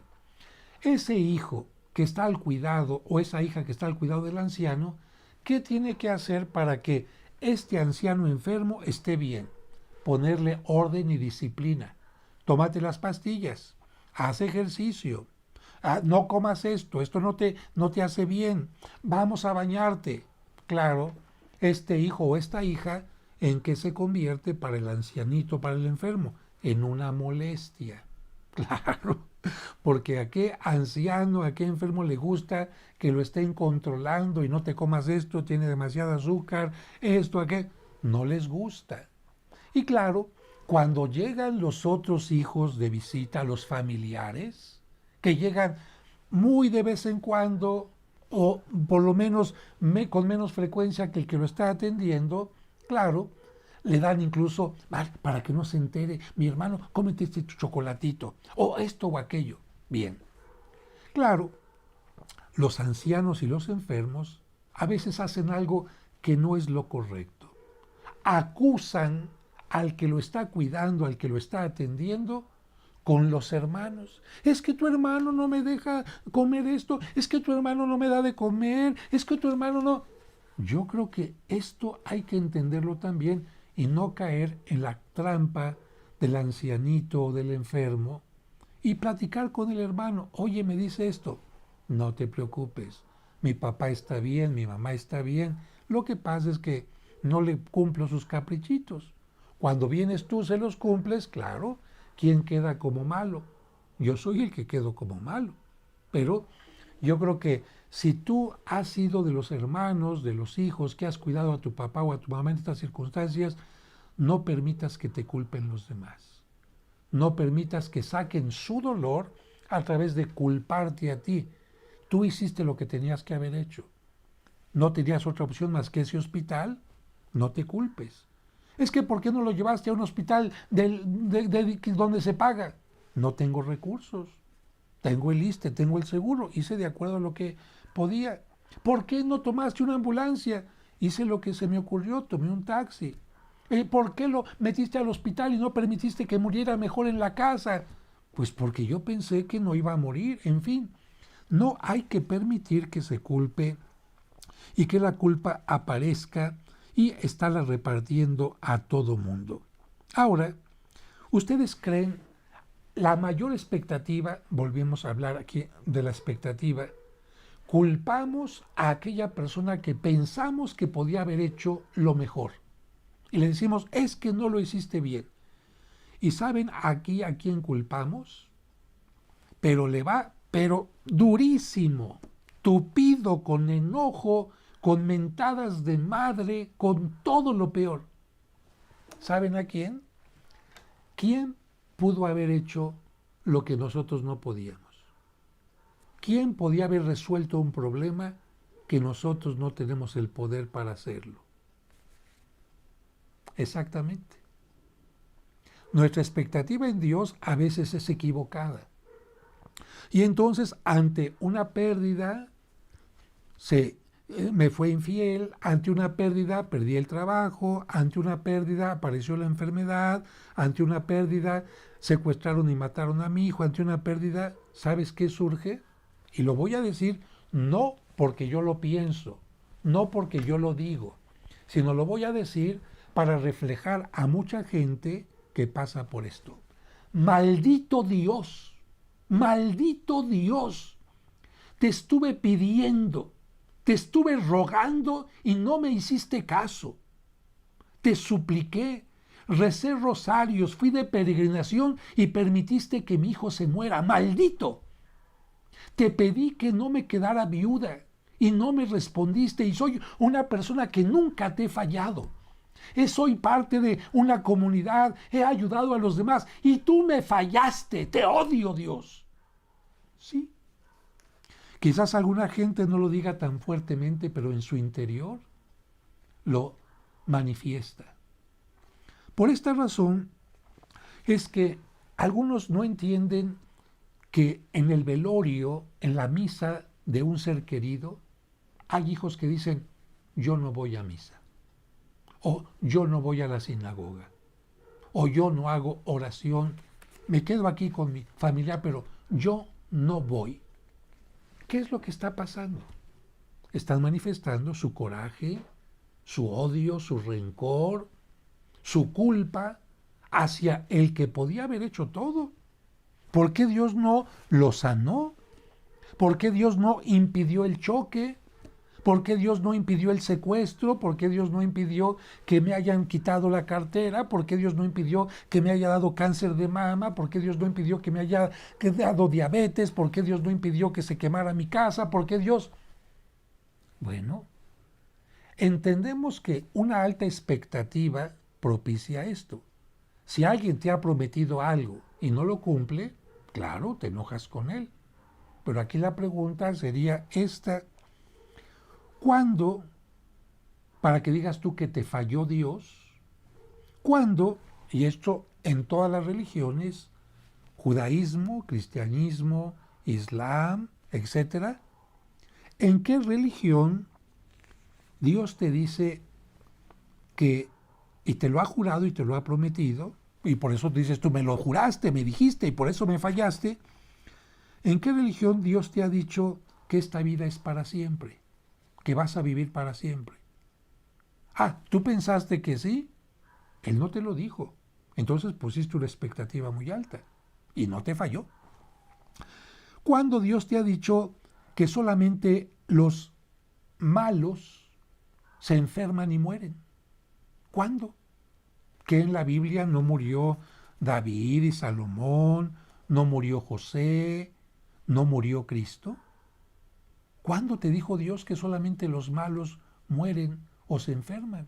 ese hijo que está al cuidado o esa hija que está al cuidado del anciano, ¿qué tiene que hacer para que este anciano enfermo esté bien? Ponerle orden y disciplina. Tómate las pastillas, haz ejercicio, no comas esto no te hace bien, vamos a bañarte. Claro, este hijo o esta hija, ¿en qué se convierte para el ancianito, para el enfermo? En una molestia. Claro, porque a qué anciano, a qué enfermo le gusta que lo estén controlando y no te comas esto, tiene demasiado azúcar, esto, aquello. No les gusta. Y claro, cuando llegan los otros hijos de visita, los familiares, que llegan muy de vez en cuando o por lo menos con menos frecuencia que el que lo está atendiendo, claro, le dan incluso, para que no se entere, mi hermano, cómete este chocolatito, o esto o aquello. Bien, claro, los ancianos y los enfermos a veces hacen algo que no es lo correcto. Acusan al que lo está cuidando, al que lo está atendiendo, con los hermanos. Es que tu hermano no me deja comer esto, es que tu hermano no me da de comer, es que tu hermano no... Yo creo que esto hay que entenderlo también y no caer en la trampa del ancianito o del enfermo y platicar con el hermano. Oye, me dice esto. No te preocupes, mi papá está bien, mi mamá está bien. Lo que pasa es que no le cumplo sus caprichitos. Cuando vienes tú se los cumples, claro. ¿Quién queda como malo? Yo soy el que quedo como malo. Pero yo creo que si tú has sido de los hermanos, de los hijos, que has cuidado a tu papá o a tu mamá en estas circunstancias, no permitas que te culpen los demás. No permitas que saquen su dolor a través de culparte a ti. Tú hiciste lo que tenías que haber hecho. No tenías otra opción más que ese hospital. No te culpes. Es que ¿por qué no lo llevaste a un hospital donde se paga? No tengo recursos. Tengo el ISSSTE, tengo el seguro. Hice de acuerdo a lo que podía. ¿Por qué no tomaste una ambulancia? Hice lo que se me ocurrió, tomé un taxi. ¿Por qué lo metiste al hospital y no permitiste que muriera mejor en la casa? Pues porque yo pensé que no iba a morir. En fin, no hay que permitir que se culpe y que la culpa aparezca y estarla repartiendo a todo mundo. Ahora, ¿ustedes creen la mayor expectativa? Volvemos a hablar aquí de la expectativa. Culpamos a aquella persona que pensamos que podía haber hecho lo mejor. Y le decimos, es que no lo hiciste bien. ¿Y saben aquí a quién culpamos? Pero pero durísimo, tupido, con enojo, con mentadas de madre, con todo lo peor. ¿Saben a quién? ¿Quién pudo haber hecho lo que nosotros no podíamos? ¿Quién podía haber resuelto un problema que nosotros no tenemos el poder para hacerlo? Exactamente. Nuestra expectativa en Dios a veces es equivocada. Y entonces, ante una pérdida, me fue infiel, ante una pérdida perdí el trabajo, ante una pérdida apareció la enfermedad, ante una pérdida secuestraron y mataron a mi hijo, ante una pérdida, ¿sabes qué surge? Y lo voy a decir no porque yo lo pienso, no porque yo lo digo, sino lo voy a decir para reflejar a mucha gente que pasa por esto. Maldito Dios, te estuve pidiendo, te estuve rogando y no me hiciste caso. te supliqué, recé rosarios, fui de peregrinación y permitiste que mi hijo se muera. ¡Maldito! Te pedí que no me quedara viuda y no me respondiste, y soy una persona que nunca te he fallado. Soy parte de una comunidad, he ayudado a los demás y tú me fallaste. Te odio, Dios. Sí. Quizás alguna gente no lo diga tan fuertemente, pero en su interior lo manifiesta. Por esta razón es que algunos no entienden que en el velorio, en la misa de un ser querido, hay hijos que dicen, yo no voy a misa, o yo no voy a la sinagoga, o yo no hago oración, me quedo aquí con mi familia, pero yo no voy. ¿Qué es lo que está pasando? Están manifestando su coraje, su odio, su rencor, su culpa hacia el que podía haber hecho todo. ¿Por qué Dios no lo sanó? ¿Por qué Dios no impidió el choque? ¿Por qué Dios no impidió el secuestro? ¿Por qué Dios no impidió que me hayan quitado la cartera? ¿Por qué Dios no impidió que me haya dado cáncer de mama? ¿Por qué Dios no impidió que me haya dado diabetes? ¿Por qué Dios no impidió que se quemara mi casa? ¿Por qué Dios? Bueno, entendemos que una alta expectativa propicia esto. Si alguien te ha prometido algo y no lo cumple, claro, te enojas con él. Pero aquí la pregunta sería esta: ¿cuándo, para que digas tú que te falló Dios, cuándo, y esto en todas las religiones, judaísmo, cristianismo, islam, etcétera, en qué religión Dios te dice que, y te lo ha jurado y te lo ha prometido, y por eso dices tú, me lo juraste, me dijiste, y por eso me fallaste? ¿En qué religión Dios te ha dicho que esta vida es para siempre, que vas a vivir para siempre? Ah, ¿tú pensaste que sí? Él no te lo dijo. Entonces pusiste una expectativa muy alta y no te falló. ¿Cuándo Dios te ha dicho que solamente los malos se enferman y mueren? ¿Cuándo? ¿Que en la Biblia no murió David y Salomón, no murió José, no murió Cristo? ¿Cuándo te dijo Dios que solamente los malos mueren o se enferman?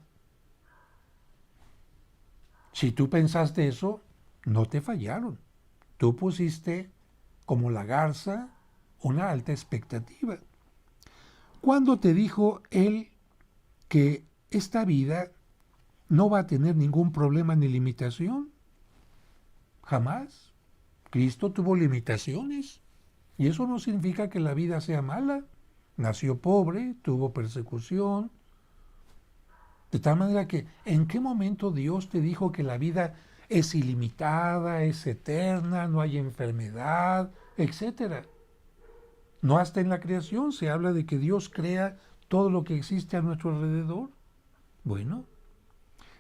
Si tú pensaste eso, no te fallaron. Tú pusiste, como la garza, una alta expectativa. ¿Cuándo te dijo Él que esta vida no va a tener ningún problema ni limitación? Jamás. Cristo tuvo limitaciones. Y eso no significa que la vida sea mala. Nació pobre, tuvo persecución. De tal manera que, ¿en qué momento Dios te dijo que la vida es ilimitada, es eterna, no hay enfermedad, etcétera? No, hasta en la creación se habla de que Dios crea todo lo que existe a nuestro alrededor. Bueno,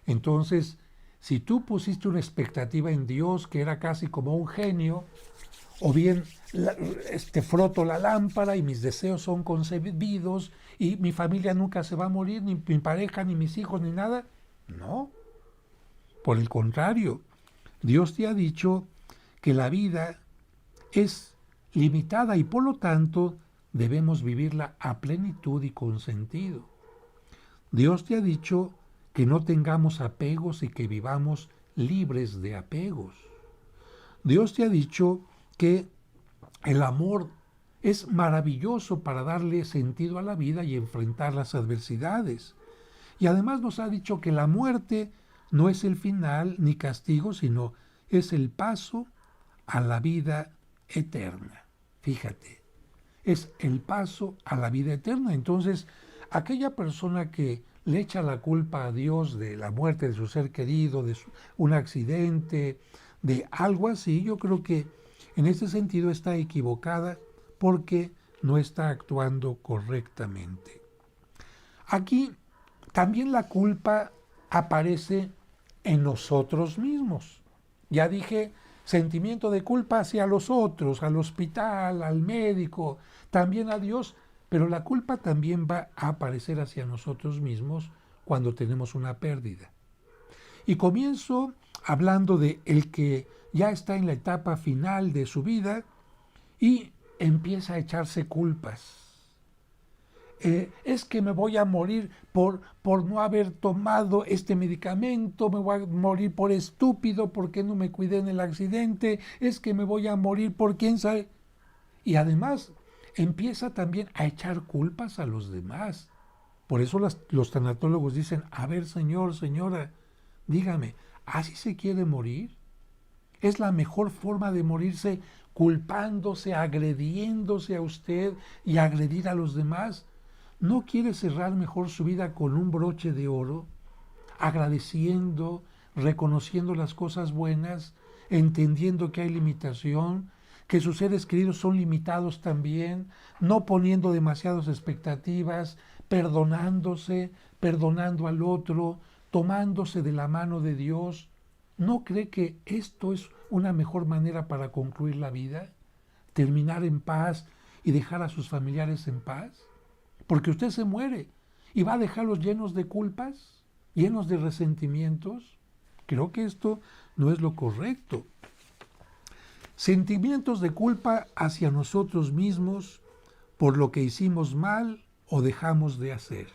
entonces, si tú pusiste una expectativa en Dios que era casi como un genio, o bien froto la lámpara y mis deseos son concebidos y mi familia nunca se va a morir, ni mi pareja, ni mis hijos, ni nada. No. Por el contrario, Dios te ha dicho que la vida es limitada y por lo tanto debemos vivirla a plenitud y con sentido. Dios te ha dicho que no tengamos apegos y que vivamos libres de apegos. Dios te ha dicho que el amor es maravilloso para darle sentido a la vida y enfrentar las adversidades. Y además nos ha dicho que la muerte no es el final ni castigo, sino es el paso a la vida eterna. Fíjate, es el paso a la vida eterna. Entonces, aquella persona que le echa la culpa a Dios de la muerte de su ser querido, de un accidente, de algo así, yo creo que en este sentido está equivocada porque no está actuando correctamente. Aquí también la culpa aparece en nosotros mismos. Ya dije, sentimiento de culpa hacia los otros, al hospital, al médico, también a Dios, pero la culpa también va a aparecer hacia nosotros mismos cuando tenemos una pérdida. Y comienzo hablando de el que ya está en la etapa final de su vida y empieza a echarse culpas. Es que me voy a morir por no haber tomado este medicamento, me voy a morir por estúpido porque no me cuidé en el accidente, es que me voy a morir por quién sabe. Y además empieza también a echar culpas a los demás. Por eso los tanatólogos dicen, a ver señor, señora, dígame, ¿así se quiere morir? ¿Es la mejor forma de morirse culpándose, agrediéndose a usted y agredir a los demás? ¿No quiere cerrar mejor su vida con un broche de oro, agradeciendo, reconociendo las cosas buenas, entendiendo que hay limitación, que sus seres queridos son limitados también, no poniendo demasiadas expectativas, perdonándose, perdonando al otro, tomándose de la mano de Dios? ¿No cree que esto es una mejor manera para concluir la vida? ¿Terminar en paz y dejar a sus familiares en paz? Porque usted se muere y va a dejarlos llenos de culpas, llenos de resentimientos. Creo que esto no es lo correcto. Sentimientos de culpa hacia nosotros mismos por lo que hicimos mal o dejamos de hacer.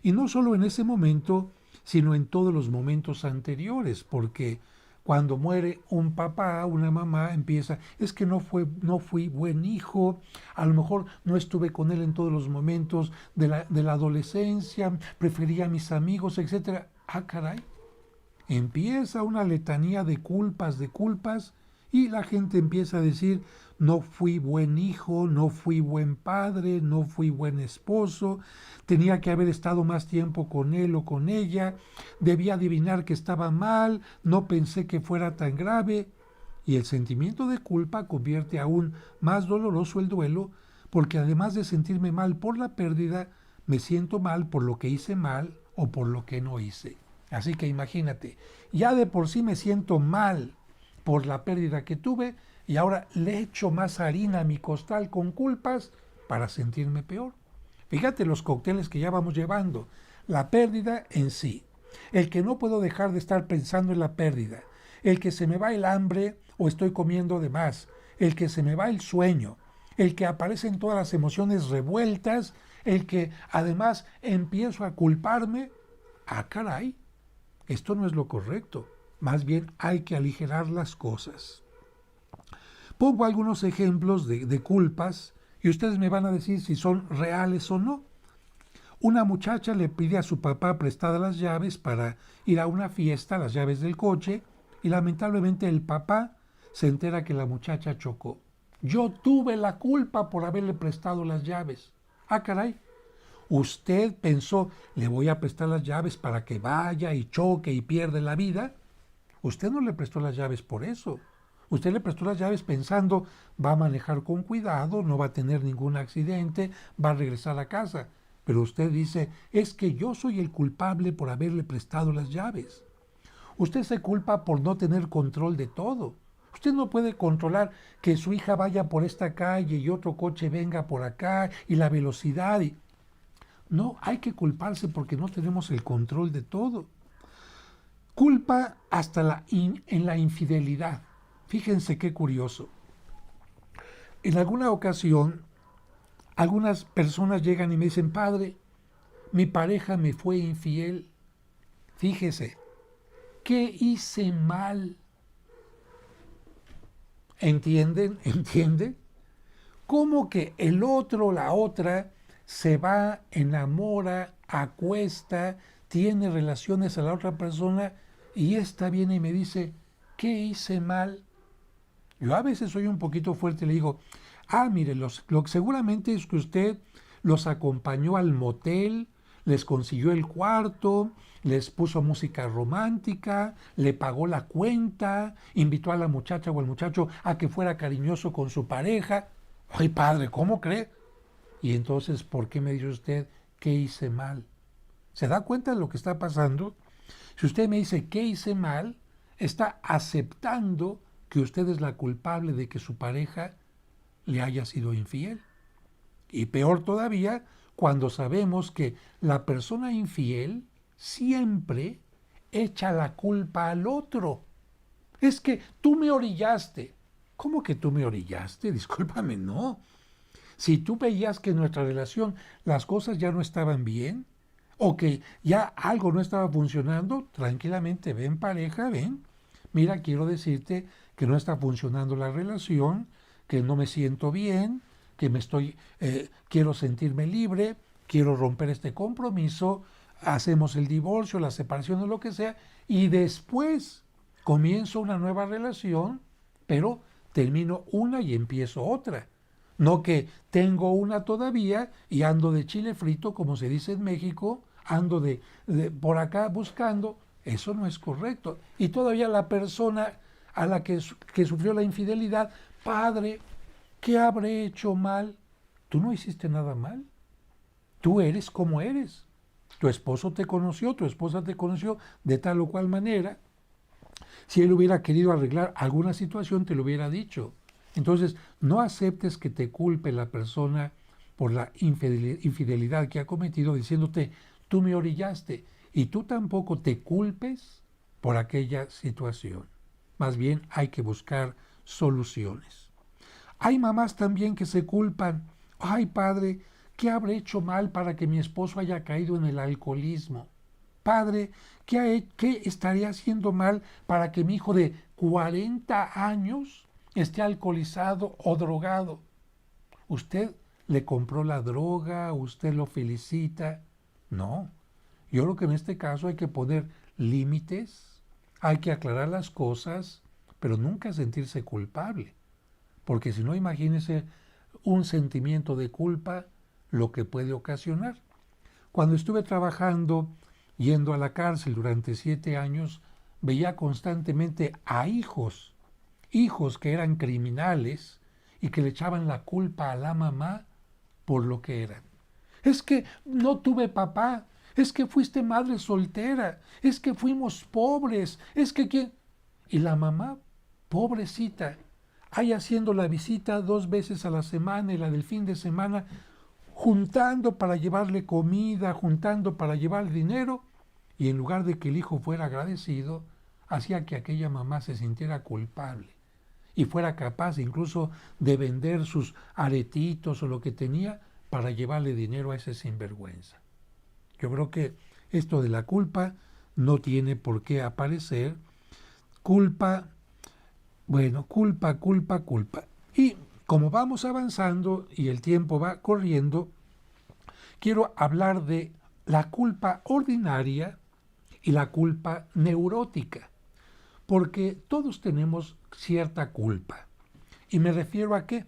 Y no solo en ese momento, sino en todos los momentos anteriores, porque cuando muere un papá, una mamá, empieza, es que no fui buen hijo, a lo mejor no estuve con él en todos los momentos de la adolescencia, prefería a mis amigos, etc. Ah, caray. Empieza una letanía de culpas, y la gente empieza a decir, no fui buen hijo, no fui buen padre, no fui buen esposo, tenía que haber estado más tiempo con él o con ella, debía adivinar que estaba mal, no pensé que fuera tan grave. Y el sentimiento de culpa convierte aún más doloroso el duelo, porque además de sentirme mal por la pérdida, me siento mal por lo que hice mal o por lo que no hice. Así que imagínate, ya de por sí me siento mal por la pérdida que tuve y ahora le echo más harina a mi costal con culpas para sentirme peor. Fíjate los cócteles que ya vamos llevando. La pérdida en sí, el que no puedo dejar de estar pensando en la pérdida, el que se me va el hambre o estoy comiendo de más, el que se me va el sueño, el que aparecen todas las emociones revueltas, el que además empiezo a culparme. Ah, caray, esto no es lo correcto. Más bien hay que aligerar las cosas. Pongo algunos ejemplos de culpas y ustedes me van a decir si son reales o no. Una muchacha le pide a su papá prestadas las llaves para ir a una fiesta, las llaves del coche, y lamentablemente el papá se entera que la muchacha chocó. Yo tuve la culpa por haberle prestado las llaves. Ah, caray. Usted pensó, le voy a prestar las llaves para que vaya y choque y pierda la vida. Usted no le prestó las llaves por eso. Usted le prestó las llaves pensando, va a manejar con cuidado, no va a tener ningún accidente, va a regresar a casa. Pero usted dice, es que yo soy el culpable por haberle prestado las llaves. Usted se culpa por no tener control de todo. Usted no puede controlar que su hija vaya por esta calle y otro coche venga por acá y la velocidad. No, hay que culparse porque no tenemos el control de todo. Culpa hasta en la infidelidad. Fíjense qué curioso. En alguna ocasión, algunas personas llegan y me dicen, padre, mi pareja me fue infiel. Fíjese, ¿qué hice mal? ¿Entienden? ¿Entienden? ¿Cómo que el otro, la otra, se va, enamora, acuesta, tiene relaciones a la otra persona y esta viene y me dice, ¿qué hice mal? Yo a veces soy un poquito fuerte y le digo, mire, lo que seguramente es que usted los acompañó al motel, les consiguió el cuarto, les puso música romántica, le pagó la cuenta, invitó a la muchacha o al muchacho a que fuera cariñoso con su pareja. Ay, padre, ¿cómo cree? Y entonces, ¿por qué me dice usted qué hice mal? ¿Se da cuenta de lo que está pasando? Si usted me dice qué hice mal, está aceptando que usted es la culpable de que su pareja le haya sido infiel. Y peor todavía, cuando sabemos que la persona infiel siempre echa la culpa al otro. Es que tú me orillaste. ¿Cómo que tú me orillaste? Discúlpame, no. Si tú veías que en nuestra relación las cosas ya no estaban bien, o que ya algo no estaba funcionando, tranquilamente ven pareja, ven. Mira, quiero decirte que no está funcionando la relación, que no me siento bien, que quiero sentirme libre, quiero romper este compromiso, hacemos el divorcio, la separación o lo que sea, y después comienzo una nueva relación, pero termino una y empiezo otra. No que tengo una todavía y ando de chile frito, como se dice en México, ando de por acá buscando. Eso no es correcto. Y todavía la persona a la que sufrió la infidelidad, padre, ¿qué habré hecho mal? Tú no hiciste nada mal. Tú eres como eres. Tu esposo te conoció, tu esposa te conoció de tal o cual manera. Si él hubiera querido arreglar alguna situación, te lo hubiera dicho. Entonces, no aceptes que te culpe la persona por la infidelidad que ha cometido diciéndote, tú me orillaste, y tú tampoco te culpes por aquella situación. Más bien hay que buscar soluciones. Hay mamás también que se culpan. Ay, padre, ¿qué habré hecho mal para que mi esposo haya caído en el alcoholismo? Padre, ¿qué estaría haciendo mal para que mi hijo de 40 años esté alcoholizado o drogado? ¿Usted le compró la droga? ¿Usted lo felicita? No. Yo creo que en este caso hay que poner límites, hay que aclarar las cosas, pero nunca sentirse culpable. Porque si no, imagínese un sentimiento de culpa lo que puede ocasionar. Cuando estuve trabajando, yendo a la cárcel durante 7 años, veía constantemente a hijos que eran criminales y que le echaban la culpa a la mamá por lo que eran. Es que no tuve papá, es que fuiste madre soltera, es que fuimos pobres, es que quién... Y la mamá, pobrecita, ahí haciendo la visita 2 veces a la semana y la del fin de semana, juntando para llevarle comida, juntando para llevar dinero, y en lugar de que el hijo fuera agradecido, hacía que aquella mamá se sintiera culpable y fuera capaz incluso de vender sus aretitos o lo que tenía para llevarle dinero a ese sinvergüenza. Yo creo que esto de la culpa no tiene por qué aparecer. Culpa, bueno, culpa. Y como vamos avanzando y el tiempo va corriendo, quiero hablar de la culpa ordinaria y la culpa neurótica, porque todos tenemos cierta culpa. Y me refiero a que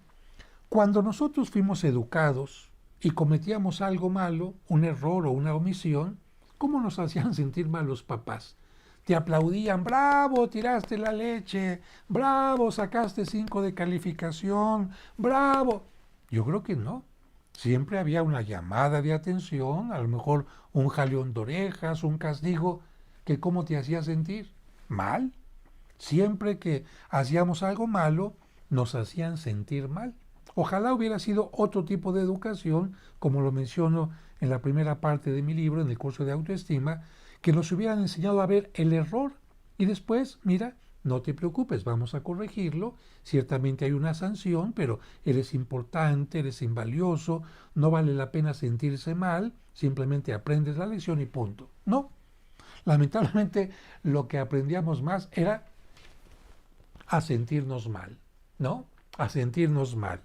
cuando nosotros fuimos educados y cometíamos algo malo, un error o una omisión, ¿cómo nos hacían sentir mal los papás? Te aplaudían, bravo, tiraste la leche, bravo, sacaste 5 de calificación, bravo. Yo creo que no. Siempre había una llamada de atención, a lo mejor un jaleón de orejas, un castigo, que cómo te hacía sentir. Mal. Siempre que hacíamos algo malo, nos hacían sentir mal. Ojalá hubiera sido otro tipo de educación, como lo menciono en la primera parte de mi libro, en el curso de autoestima, que nos hubieran enseñado a ver el error y después, mira, no te preocupes, vamos a corregirlo, ciertamente hay una sanción, pero eres importante, eres invalioso, no vale la pena sentirse mal, simplemente aprendes la lección y punto. No, lamentablemente lo que aprendíamos más era a sentirnos mal, ¿no? A sentirnos mal.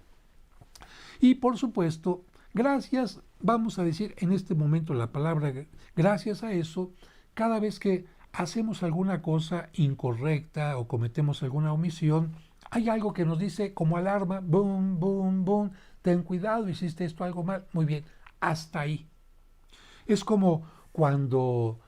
Y por supuesto, gracias, vamos a decir en este momento la palabra gracias a eso, cada vez que hacemos alguna cosa incorrecta o cometemos alguna omisión, hay algo que nos dice como alarma, boom, boom, boom, ten cuidado, hiciste esto algo mal, muy bien, hasta ahí. Es como cuando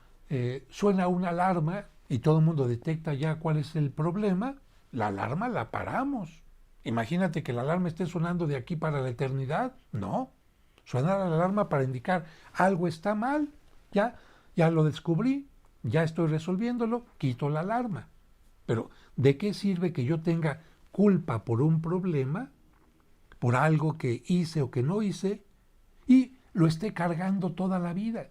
suena una alarma y todo el mundo detecta ya cuál es el problema, la alarma la paramos. Imagínate que la alarma esté sonando de aquí para la eternidad. No, suena la alarma para indicar algo está mal, ya lo descubrí, ya estoy resolviéndolo, quito la alarma. Pero ¿de qué sirve que yo tenga culpa por un problema, por algo que hice o que no hice, y lo esté cargando toda la vida?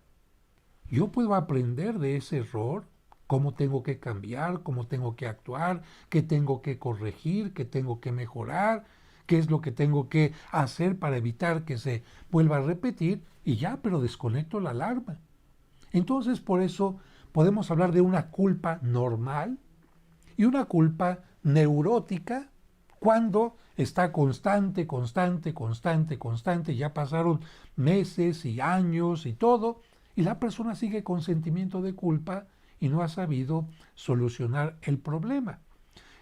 Yo puedo aprender de ese error, cómo tengo que cambiar, cómo tengo que actuar, qué tengo que corregir, qué tengo que mejorar, qué es lo que tengo que hacer para evitar que se vuelva a repetir y ya, pero desconecto la alarma. Entonces, por eso podemos hablar de una culpa normal y una culpa neurótica cuando está constante, constante, constante, constante. Ya pasaron meses y años y todo, y la persona sigue con sentimiento de culpa y no ha sabido solucionar el problema.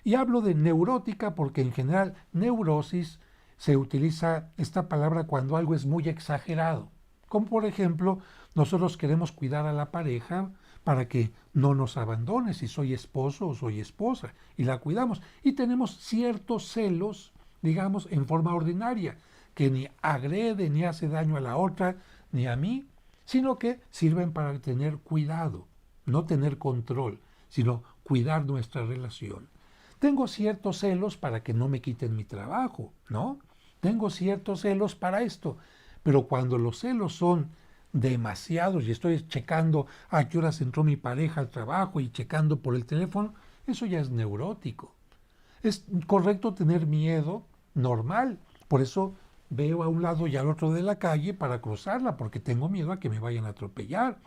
Y hablo de neurótica porque en general neurosis se utiliza esta palabra cuando algo es muy exagerado. Como por ejemplo, nosotros queremos cuidar a la pareja para que no nos abandone si soy esposo o soy esposa y la cuidamos. Y tenemos ciertos celos, digamos, en forma ordinaria, que ni agrede ni hace daño a la otra ni a mí, sino que sirven para tener cuidado, no tener control, sino cuidar nuestra relación. Tengo ciertos celos para que no me quiten mi trabajo, ¿no? Tengo ciertos celos para esto, pero cuando los celos son demasiados y estoy checando a qué horas entró mi pareja al trabajo y checando por el teléfono, eso ya es neurótico. Es correcto tener miedo, normal. Por eso veo a un lado y al otro de la calle para cruzarla, porque tengo miedo a que me vayan a atropellar.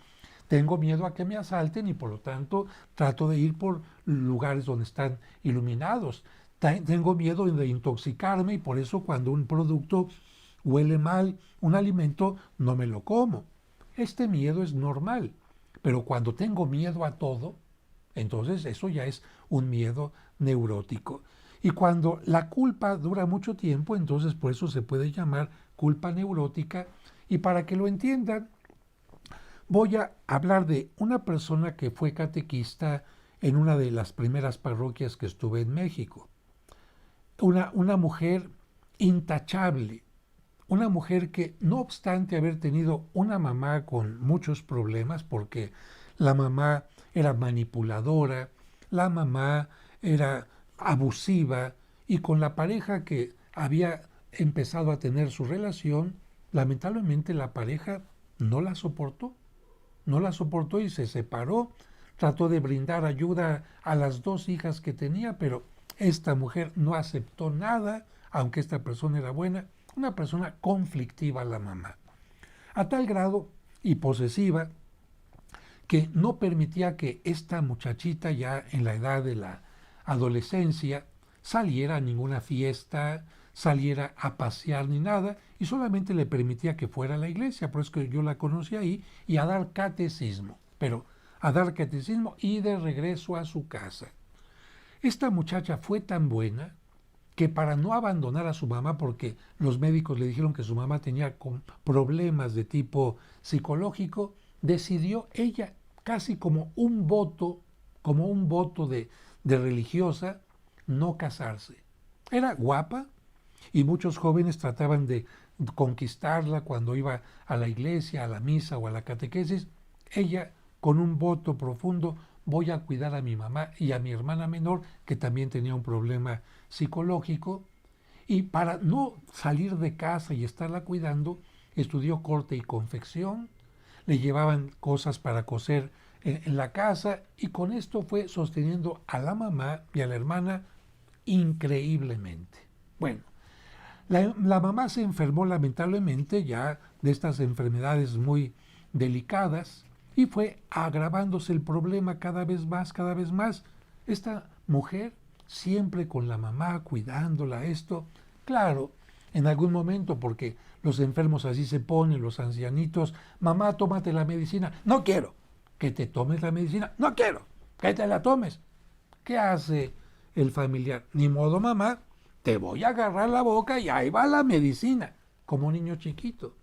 Tengo miedo a que me asalten y por lo tanto trato de ir por lugares donde están iluminados. Tengo miedo de intoxicarme y por eso cuando un producto huele mal, un alimento, no me lo como. Este miedo es normal, pero cuando tengo miedo a todo, entonces eso ya es un miedo neurótico. Y cuando la culpa dura mucho tiempo, entonces por eso se puede llamar culpa neurótica. Y para que lo entiendan, voy a hablar de una persona que fue catequista en una de las primeras parroquias que estuve en México. Una mujer intachable, una mujer que no obstante haber tenido una mamá con muchos problemas, porque la mamá era manipuladora, la mamá era abusiva y con la pareja que había empezado a tener su relación, lamentablemente la pareja no la soportó. No la soportó y se separó. Trató de brindar ayuda a las dos hijas que tenía, pero esta mujer no aceptó nada, aunque esta persona era buena. Una persona conflictiva la mamá. A tal grado y posesiva que no permitía que esta muchachita ya en la edad de la adolescencia saliera a ninguna fiesta, saliera a pasear ni nada, y solamente le permitía que fuera a la iglesia, por eso que yo la conocí ahí, y a dar catecismo, pero a dar catecismo y de regreso a su casa. Esta muchacha fue tan buena que para no abandonar a su mamá, porque los médicos le dijeron que su mamá tenía problemas de tipo psicológico, decidió ella, casi como un voto de religiosa, no casarse. Era guapa y muchos jóvenes trataban de conquistarla cuando iba a la iglesia, a la misa o a la catequesis. Ella, con un voto profundo, voy a cuidar a mi mamá y a mi hermana menor, que también tenía un problema psicológico, y para no salir de casa y estarla cuidando, estudió corte y confección, le llevaban cosas para coser en la casa, y con esto fue sosteniendo a la mamá y a la hermana increíblemente. Bueno, la mamá se enfermó lamentablemente ya de estas enfermedades muy delicadas y fue agravándose el problema cada vez más, cada vez más. Esta mujer siempre con la mamá cuidándola esto, claro, en algún momento, porque los enfermos así se ponen, los ancianitos, mamá, tómate la medicina, no quiero, que te tomes la medicina, no quiero, que te la tomes. ¿Qué hace el familiar? Ni modo, mamá, te voy a agarrar la boca y ahí va la medicina, como un niño chiquito.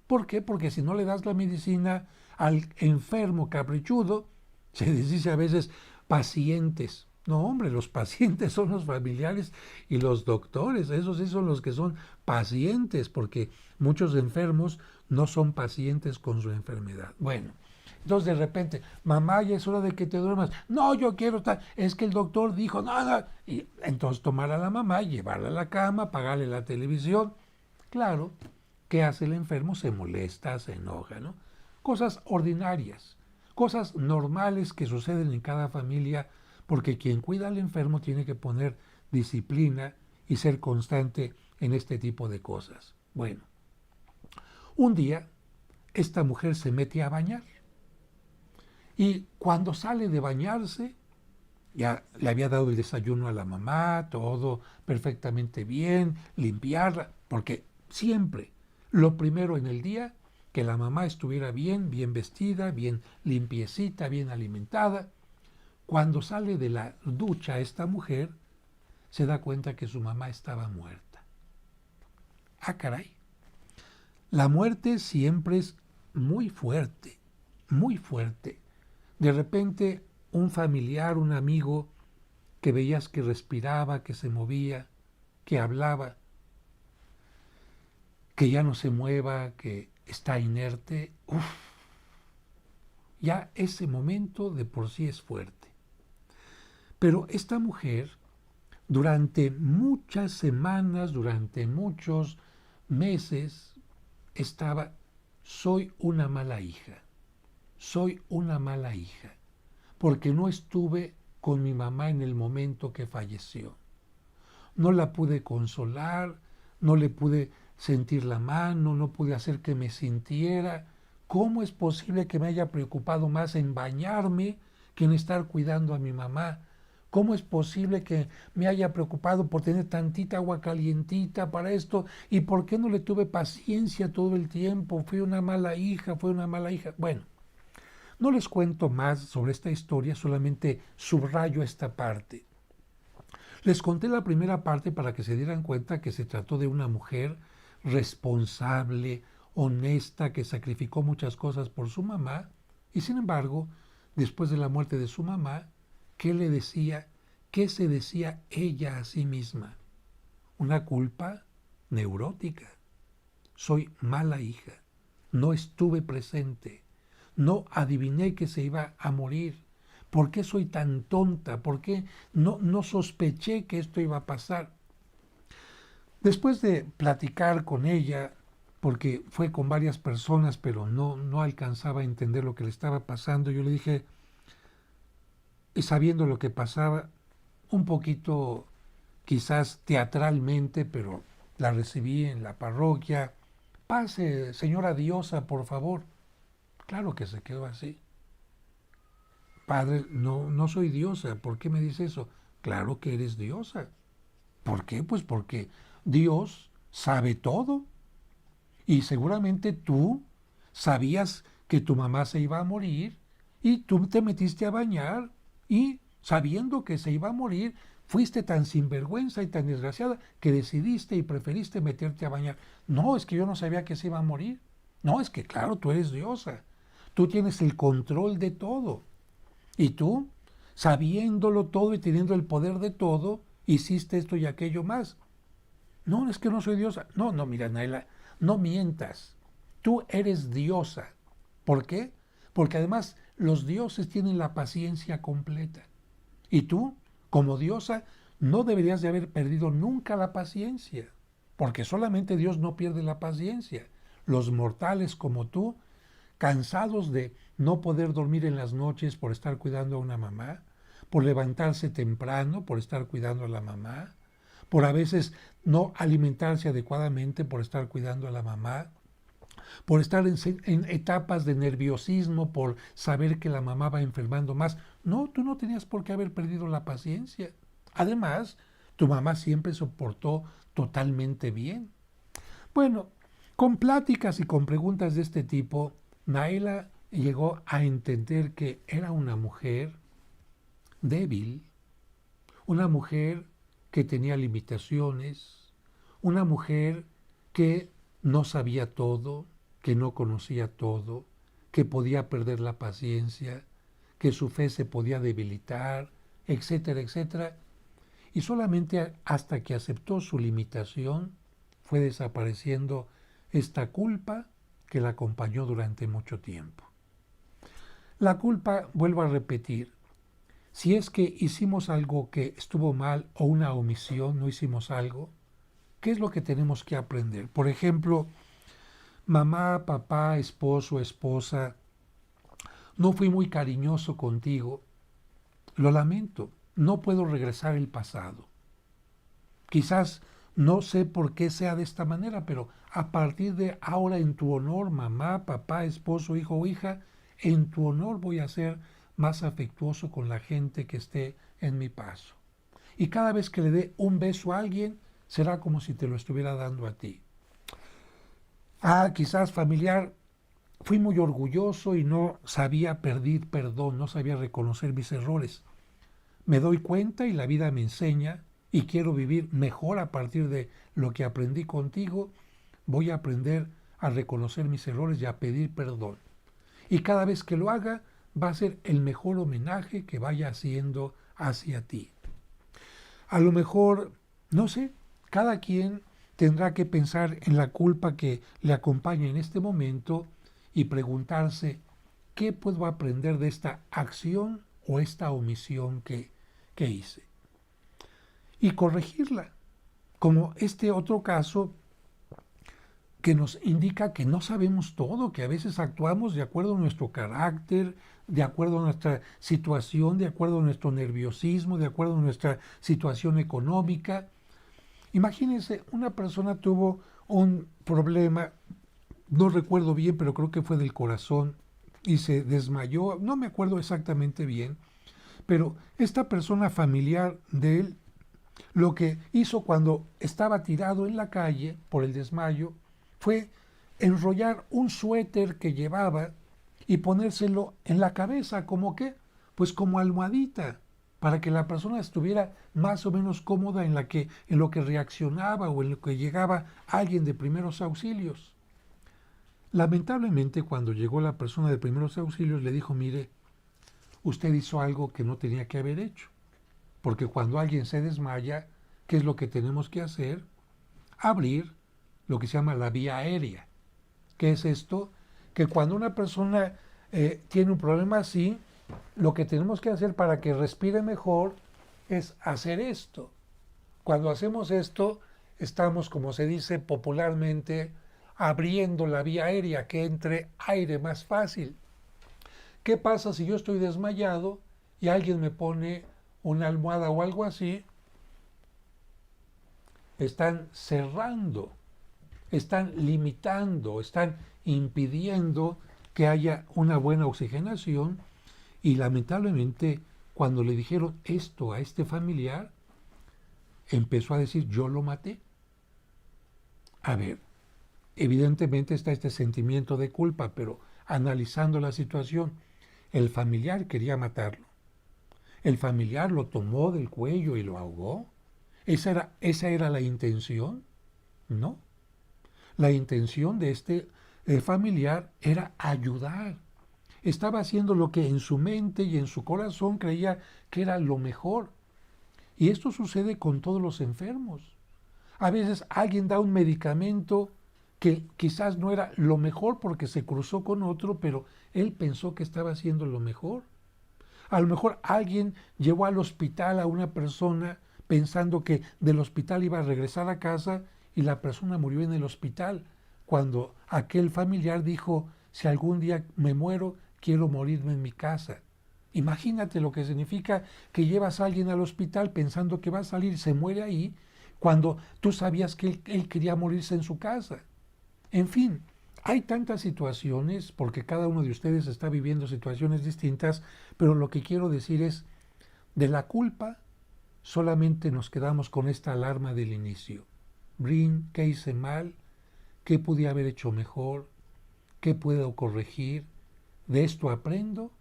¿Por qué? Porque si no le das la medicina al enfermo caprichudo, se dice a veces pacientes. No, hombre, los pacientes son los familiares y los doctores, esos sí son los que son pacientes, porque muchos enfermos no son pacientes con su enfermedad. Bueno, entonces de repente, mamá, ya es hora de que te duermas. No, yo quiero estar, es que el doctor dijo nada. Y entonces tomar a la mamá, llevarla a la cama, apagarle la televisión. Claro, ¿qué hace el enfermo? Se molesta, se enoja, ¿no? Cosas ordinarias. Cosas normales que suceden en cada familia, porque quien cuida al enfermo tiene que poner disciplina y ser constante en este tipo de cosas. Bueno, un día esta mujer se mete a bañar y cuando sale de bañarse, ya le había dado el desayuno a la mamá, todo perfectamente bien, limpiarla, porque siempre lo primero en el día, que la mamá estuviera bien, bien vestida, bien limpiecita, bien alimentada. Cuando sale de la ducha esta mujer, se da cuenta que su mamá estaba muerta. Ah, caray. La muerte siempre es muy fuerte, muy fuerte. De repente, un familiar, un amigo, que veías que respiraba, que se movía, que hablaba, que ya no se mueva, que está inerte, ya ese momento de por sí es fuerte. Pero esta mujer, durante muchas semanas, durante muchos meses, estaba, soy una mala hija, soy una mala hija, porque no estuve con mi mamá en el momento que falleció. No la pude consolar, no le pude sentir la mano, no pude hacer que me sintiera. ¿Cómo es posible que me haya preocupado más en bañarme que en estar cuidando a mi mamá? ¿Cómo es posible que me haya preocupado por tener tantita agua calientita para esto? ¿Y por qué no le tuve paciencia todo el tiempo? Fui una mala hija, fue una mala hija. Bueno, no les cuento más sobre esta historia, solamente subrayo esta parte. Les conté la primera parte para que se dieran cuenta que se trató de una mujer responsable, honesta, que sacrificó muchas cosas por su mamá, y sin embargo, después de la muerte de su mamá, ¿qué le decía? ¿Qué se decía ella a sí misma? Una culpa neurótica. Soy mala hija. No estuve presente. No adiviné que se iba a morir. ¿Por qué soy tan tonta? ¿Por qué no sospeché que esto iba a pasar? Después de platicar con ella, porque fue con varias personas, pero no alcanzaba a entender lo que le estaba pasando, yo le dije, y sabiendo lo que pasaba, un poquito quizás teatralmente, pero la recibí en la parroquia. Pase, señora diosa, por favor. Claro que se quedó así. Padre, no soy diosa. ¿Por qué me dice eso? Claro que eres diosa. ¿Por qué? Pues porque Dios sabe todo. Y seguramente tú sabías que tu mamá se iba a morir y tú te metiste a bañar y sabiendo que se iba a morir, fuiste tan sinvergüenza y tan desgraciada que decidiste y preferiste meterte a bañar. No, es que yo no sabía que se iba a morir. No, es que claro, tú eres diosa. Tú tienes el control de todo. Y tú, sabiéndolo todo y teniendo el poder de todo, hiciste esto y aquello más. No, es que no soy diosa. No, mira, Naila, no mientas. Tú eres diosa. ¿Por qué? Porque además los dioses tienen la paciencia completa. Y tú, como diosa, no deberías de haber perdido nunca la paciencia. Porque solamente Dios no pierde la paciencia. Los mortales como tú, cansados de no poder dormir en las noches por estar cuidando a una mamá, por levantarse temprano por estar cuidando a la mamá, por a veces no alimentarse adecuadamente por estar cuidando a la mamá, por estar en etapas de nerviosismo, por saber que la mamá va enfermando más. No, tú no tenías por qué haber perdido la paciencia. Además, tu mamá siempre soportó totalmente bien. Bueno, con pláticas y con preguntas de este tipo, Naila llegó a entender que era una mujer débil, una mujer que tenía limitaciones, una mujer que no sabía todo, que no conocía todo, que podía perder la paciencia, que su fe se podía debilitar, etcétera, etcétera. Y solamente hasta que aceptó su limitación fue desapareciendo esta culpa que la acompañó durante mucho tiempo. La culpa, vuelvo a repetir, si es que hicimos algo que estuvo mal o una omisión, no hicimos algo, ¿qué es lo que tenemos que aprender? Por ejemplo, mamá, papá, esposo, esposa, no fui muy cariñoso contigo, lo lamento, no puedo regresar el pasado. Quizás no sé por qué sea de esta manera, pero a partir de ahora en tu honor, mamá, papá, esposo, hijo o hija, en tu honor voy a ser más afectuoso con la gente que esté en mi paso. Y cada vez que le dé un beso a alguien, será como si te lo estuviera dando a ti. Quizás familiar, fui muy orgulloso y no sabía pedir perdón, no sabía reconocer mis errores. Me doy cuenta y la vida me enseña y quiero vivir mejor a partir de lo que aprendí contigo. Voy a aprender a reconocer mis errores y a pedir perdón. Y cada vez que lo haga, va a ser el mejor homenaje que vaya haciendo hacia ti. A lo mejor, no sé, cada quien tendrá que pensar en la culpa que le acompaña en este momento y preguntarse, ¿qué puedo aprender de esta acción o esta omisión que hice? Y corregirla, como este otro caso que nos indica que no sabemos todo, que a veces actuamos de acuerdo a nuestro carácter, de acuerdo a nuestra situación, de acuerdo a nuestro nerviosismo, de acuerdo a nuestra situación económica. Imagínense, una persona tuvo un problema, no recuerdo bien, pero creo que fue del corazón, y se desmayó, no me acuerdo exactamente bien, pero esta persona familiar de él, lo que hizo cuando estaba tirado en la calle por el desmayo, fue enrollar un suéter que llevaba y ponérselo en la cabeza, ¿como qué? Pues como almohadita, para que la persona estuviera más o menos cómoda en lo que reaccionaba o en lo que llegaba alguien de primeros auxilios. Lamentablemente, cuando llegó la persona de primeros auxilios, le dijo, mire, usted hizo algo que no tenía que haber hecho, porque cuando alguien se desmaya, ¿qué es lo que tenemos que hacer? Abrir lo que se llama la vía aérea. ¿Qué es esto? Que cuando una persona tiene un problema así, lo que tenemos que hacer para que respire mejor es hacer esto. Cuando hacemos esto, estamos, como se dice popularmente, abriendo la vía aérea, que entre aire más fácil. ¿Qué pasa si yo estoy desmayado y alguien me pone una almohada o algo así? Están cerrando, están limitando, están impidiendo que haya una buena oxigenación y lamentablemente cuando le dijeron esto a este familiar, empezó a decir yo lo maté. A ver, evidentemente está este sentimiento de culpa, pero analizando la situación, el familiar quería matarlo. El familiar lo tomó del cuello y lo ahogó. ¿Esa era la intención? No. La intención de este familiar era ayudar. Estaba haciendo lo que en su mente y en su corazón creía que era lo mejor. Y esto sucede con todos los enfermos. A veces alguien da un medicamento que quizás no era lo mejor porque se cruzó con otro, pero él pensó que estaba haciendo lo mejor. A lo mejor alguien llevó al hospital a una persona pensando que del hospital iba a regresar a casa y la persona murió en el hospital, cuando aquel familiar dijo, si algún día me muero, quiero morirme en mi casa. Imagínate lo que significa que llevas a alguien al hospital pensando que va a salir, se muere ahí, cuando tú sabías que él quería morirse en su casa. En fin, hay tantas situaciones, porque cada uno de ustedes está viviendo situaciones distintas, pero lo que quiero decir es, de la culpa solamente nos quedamos con esta alarma del inicio. Brin, ¿qué hice mal? ¿Qué pude haber hecho mejor? ¿Qué puedo corregir? De esto aprendo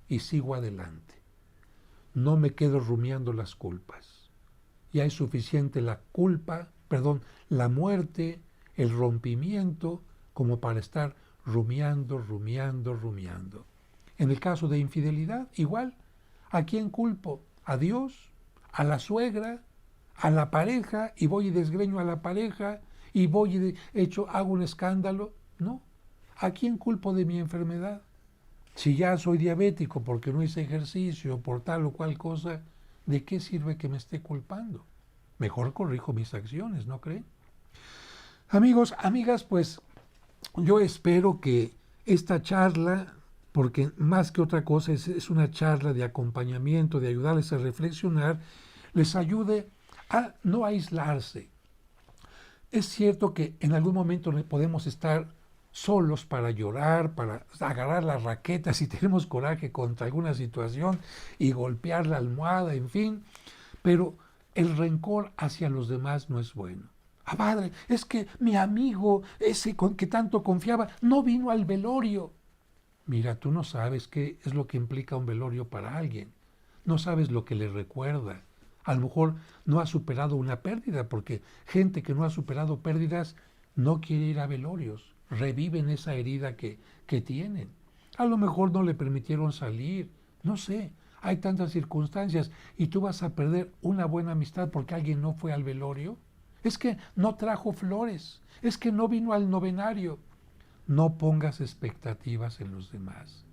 y sigo adelante. No me quedo rumiando las culpas. Ya es suficiente la culpa, la muerte, el rompimiento, como para estar rumiando. En el caso de infidelidad, igual. ¿A quién culpo? ¿A Dios? ¿A la suegra? ¿A la pareja? ¿Y voy y desgreño a la pareja? ¿Y voy y hago un escándalo? No. ¿A quién culpo de mi enfermedad? Si ya soy diabético porque no hice ejercicio, por tal o cual cosa, ¿de qué sirve que me esté culpando? Mejor corrijo mis acciones, ¿no creen? Amigos, amigas, pues yo espero que esta charla porque más que otra cosa es una charla de acompañamiento, de ayudarles a reflexionar, les ayude a no aislarse. Es cierto que en algún momento podemos estar solos para llorar, para agarrar la raqueta si tenemos coraje contra alguna situación y golpear la almohada, en fin, pero el rencor hacia los demás no es bueno. Ah, padre, es que mi amigo, ese con que tanto confiaba, no vino al velorio. Mira, tú no sabes qué es lo que implica un velorio para alguien. No sabes lo que le recuerda. A lo mejor no ha superado una pérdida, porque gente que no ha superado pérdidas no quiere ir a velorios, reviven esa herida que tienen. A lo mejor no le permitieron salir, no sé, hay tantas circunstancias y tú vas a perder una buena amistad porque alguien no fue al velorio. Es que no trajo flores, es que no vino al novenario. No pongas expectativas en los demás.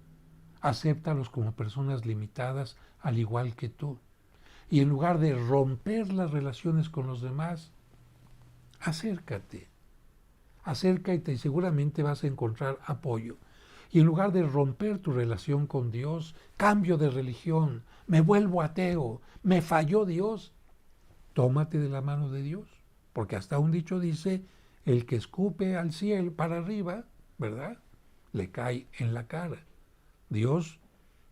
Acéptalos como personas limitadas al igual que tú. Y en lugar de romper las relaciones con los demás, acércate. Acércate y seguramente vas a encontrar apoyo. Y en lugar de romper tu relación con Dios, cambio de religión, me vuelvo ateo, me falló Dios, tómate de la mano de Dios. Porque hasta un dicho dice, el que escupe al cielo para arriba, ¿verdad? Le cae en la cara. Dios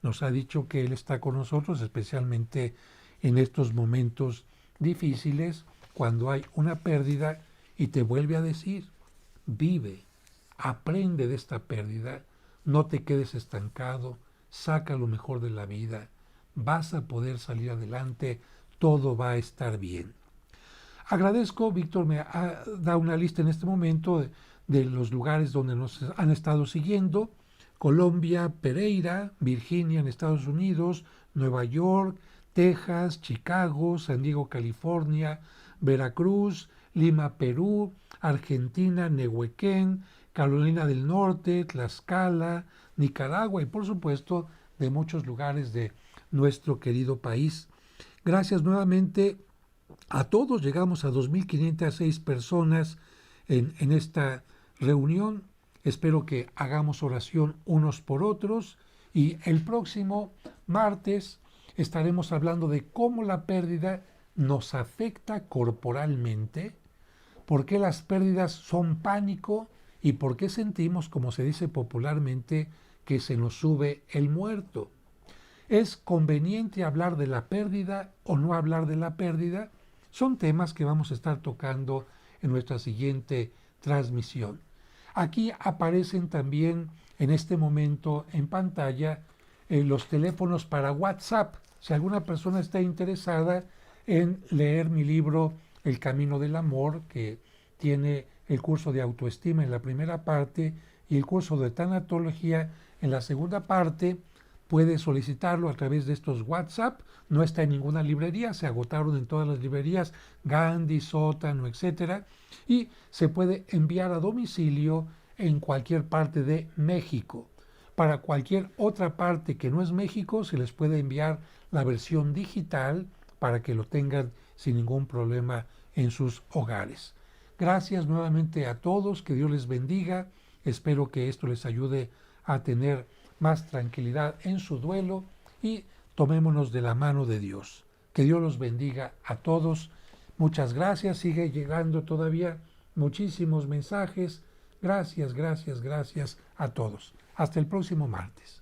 nos ha dicho que Él está con nosotros, especialmente en estos momentos difíciles, cuando hay una pérdida, y te vuelve a decir, vive, aprende de esta pérdida, no te quedes estancado, saca lo mejor de la vida, vas a poder salir adelante, todo va a estar bien. Agradezco, Víctor me ha dado una lista en este momento de los lugares donde nos han estado siguiendo: Colombia, Pereira, Virginia en Estados Unidos, Nueva York, Texas, Chicago, San Diego, California, Veracruz, Lima, Perú, Argentina, Nehuequén, Carolina del Norte, Tlaxcala, Nicaragua y por supuesto de muchos lugares de nuestro querido país. Gracias nuevamente a todos. Llegamos a 2.506 personas en esta reunión. Espero que hagamos oración unos por otros y el próximo martes estaremos hablando de cómo la pérdida nos afecta corporalmente, por qué las pérdidas son pánico y por qué sentimos, como se dice popularmente, que se nos sube el muerto. ¿Es conveniente hablar de la pérdida o no hablar de la pérdida? Son temas que vamos a estar tocando en nuestra siguiente transmisión. Aquí aparecen también en este momento en pantalla los teléfonos para WhatsApp. Si alguna persona está interesada en leer mi libro El Camino del Amor, que tiene el curso de autoestima en la primera parte y el curso de tanatología en la segunda parte, puede solicitarlo a través de estos WhatsApp. No está en ninguna librería, se agotaron en todas las librerías, Gandhi, Sótano, etc. Y se puede enviar a domicilio en cualquier parte de México. Para cualquier otra parte que no es México, se les puede enviar la versión digital para que lo tengan sin ningún problema en sus hogares. Gracias nuevamente a todos, que Dios les bendiga. Espero que esto les ayude a tener más tranquilidad en su duelo y tomémonos de la mano de Dios. Que Dios los bendiga a todos. Muchas gracias. Sigue llegando todavía muchísimos mensajes. Gracias, gracias, gracias a todos. Hasta el próximo martes.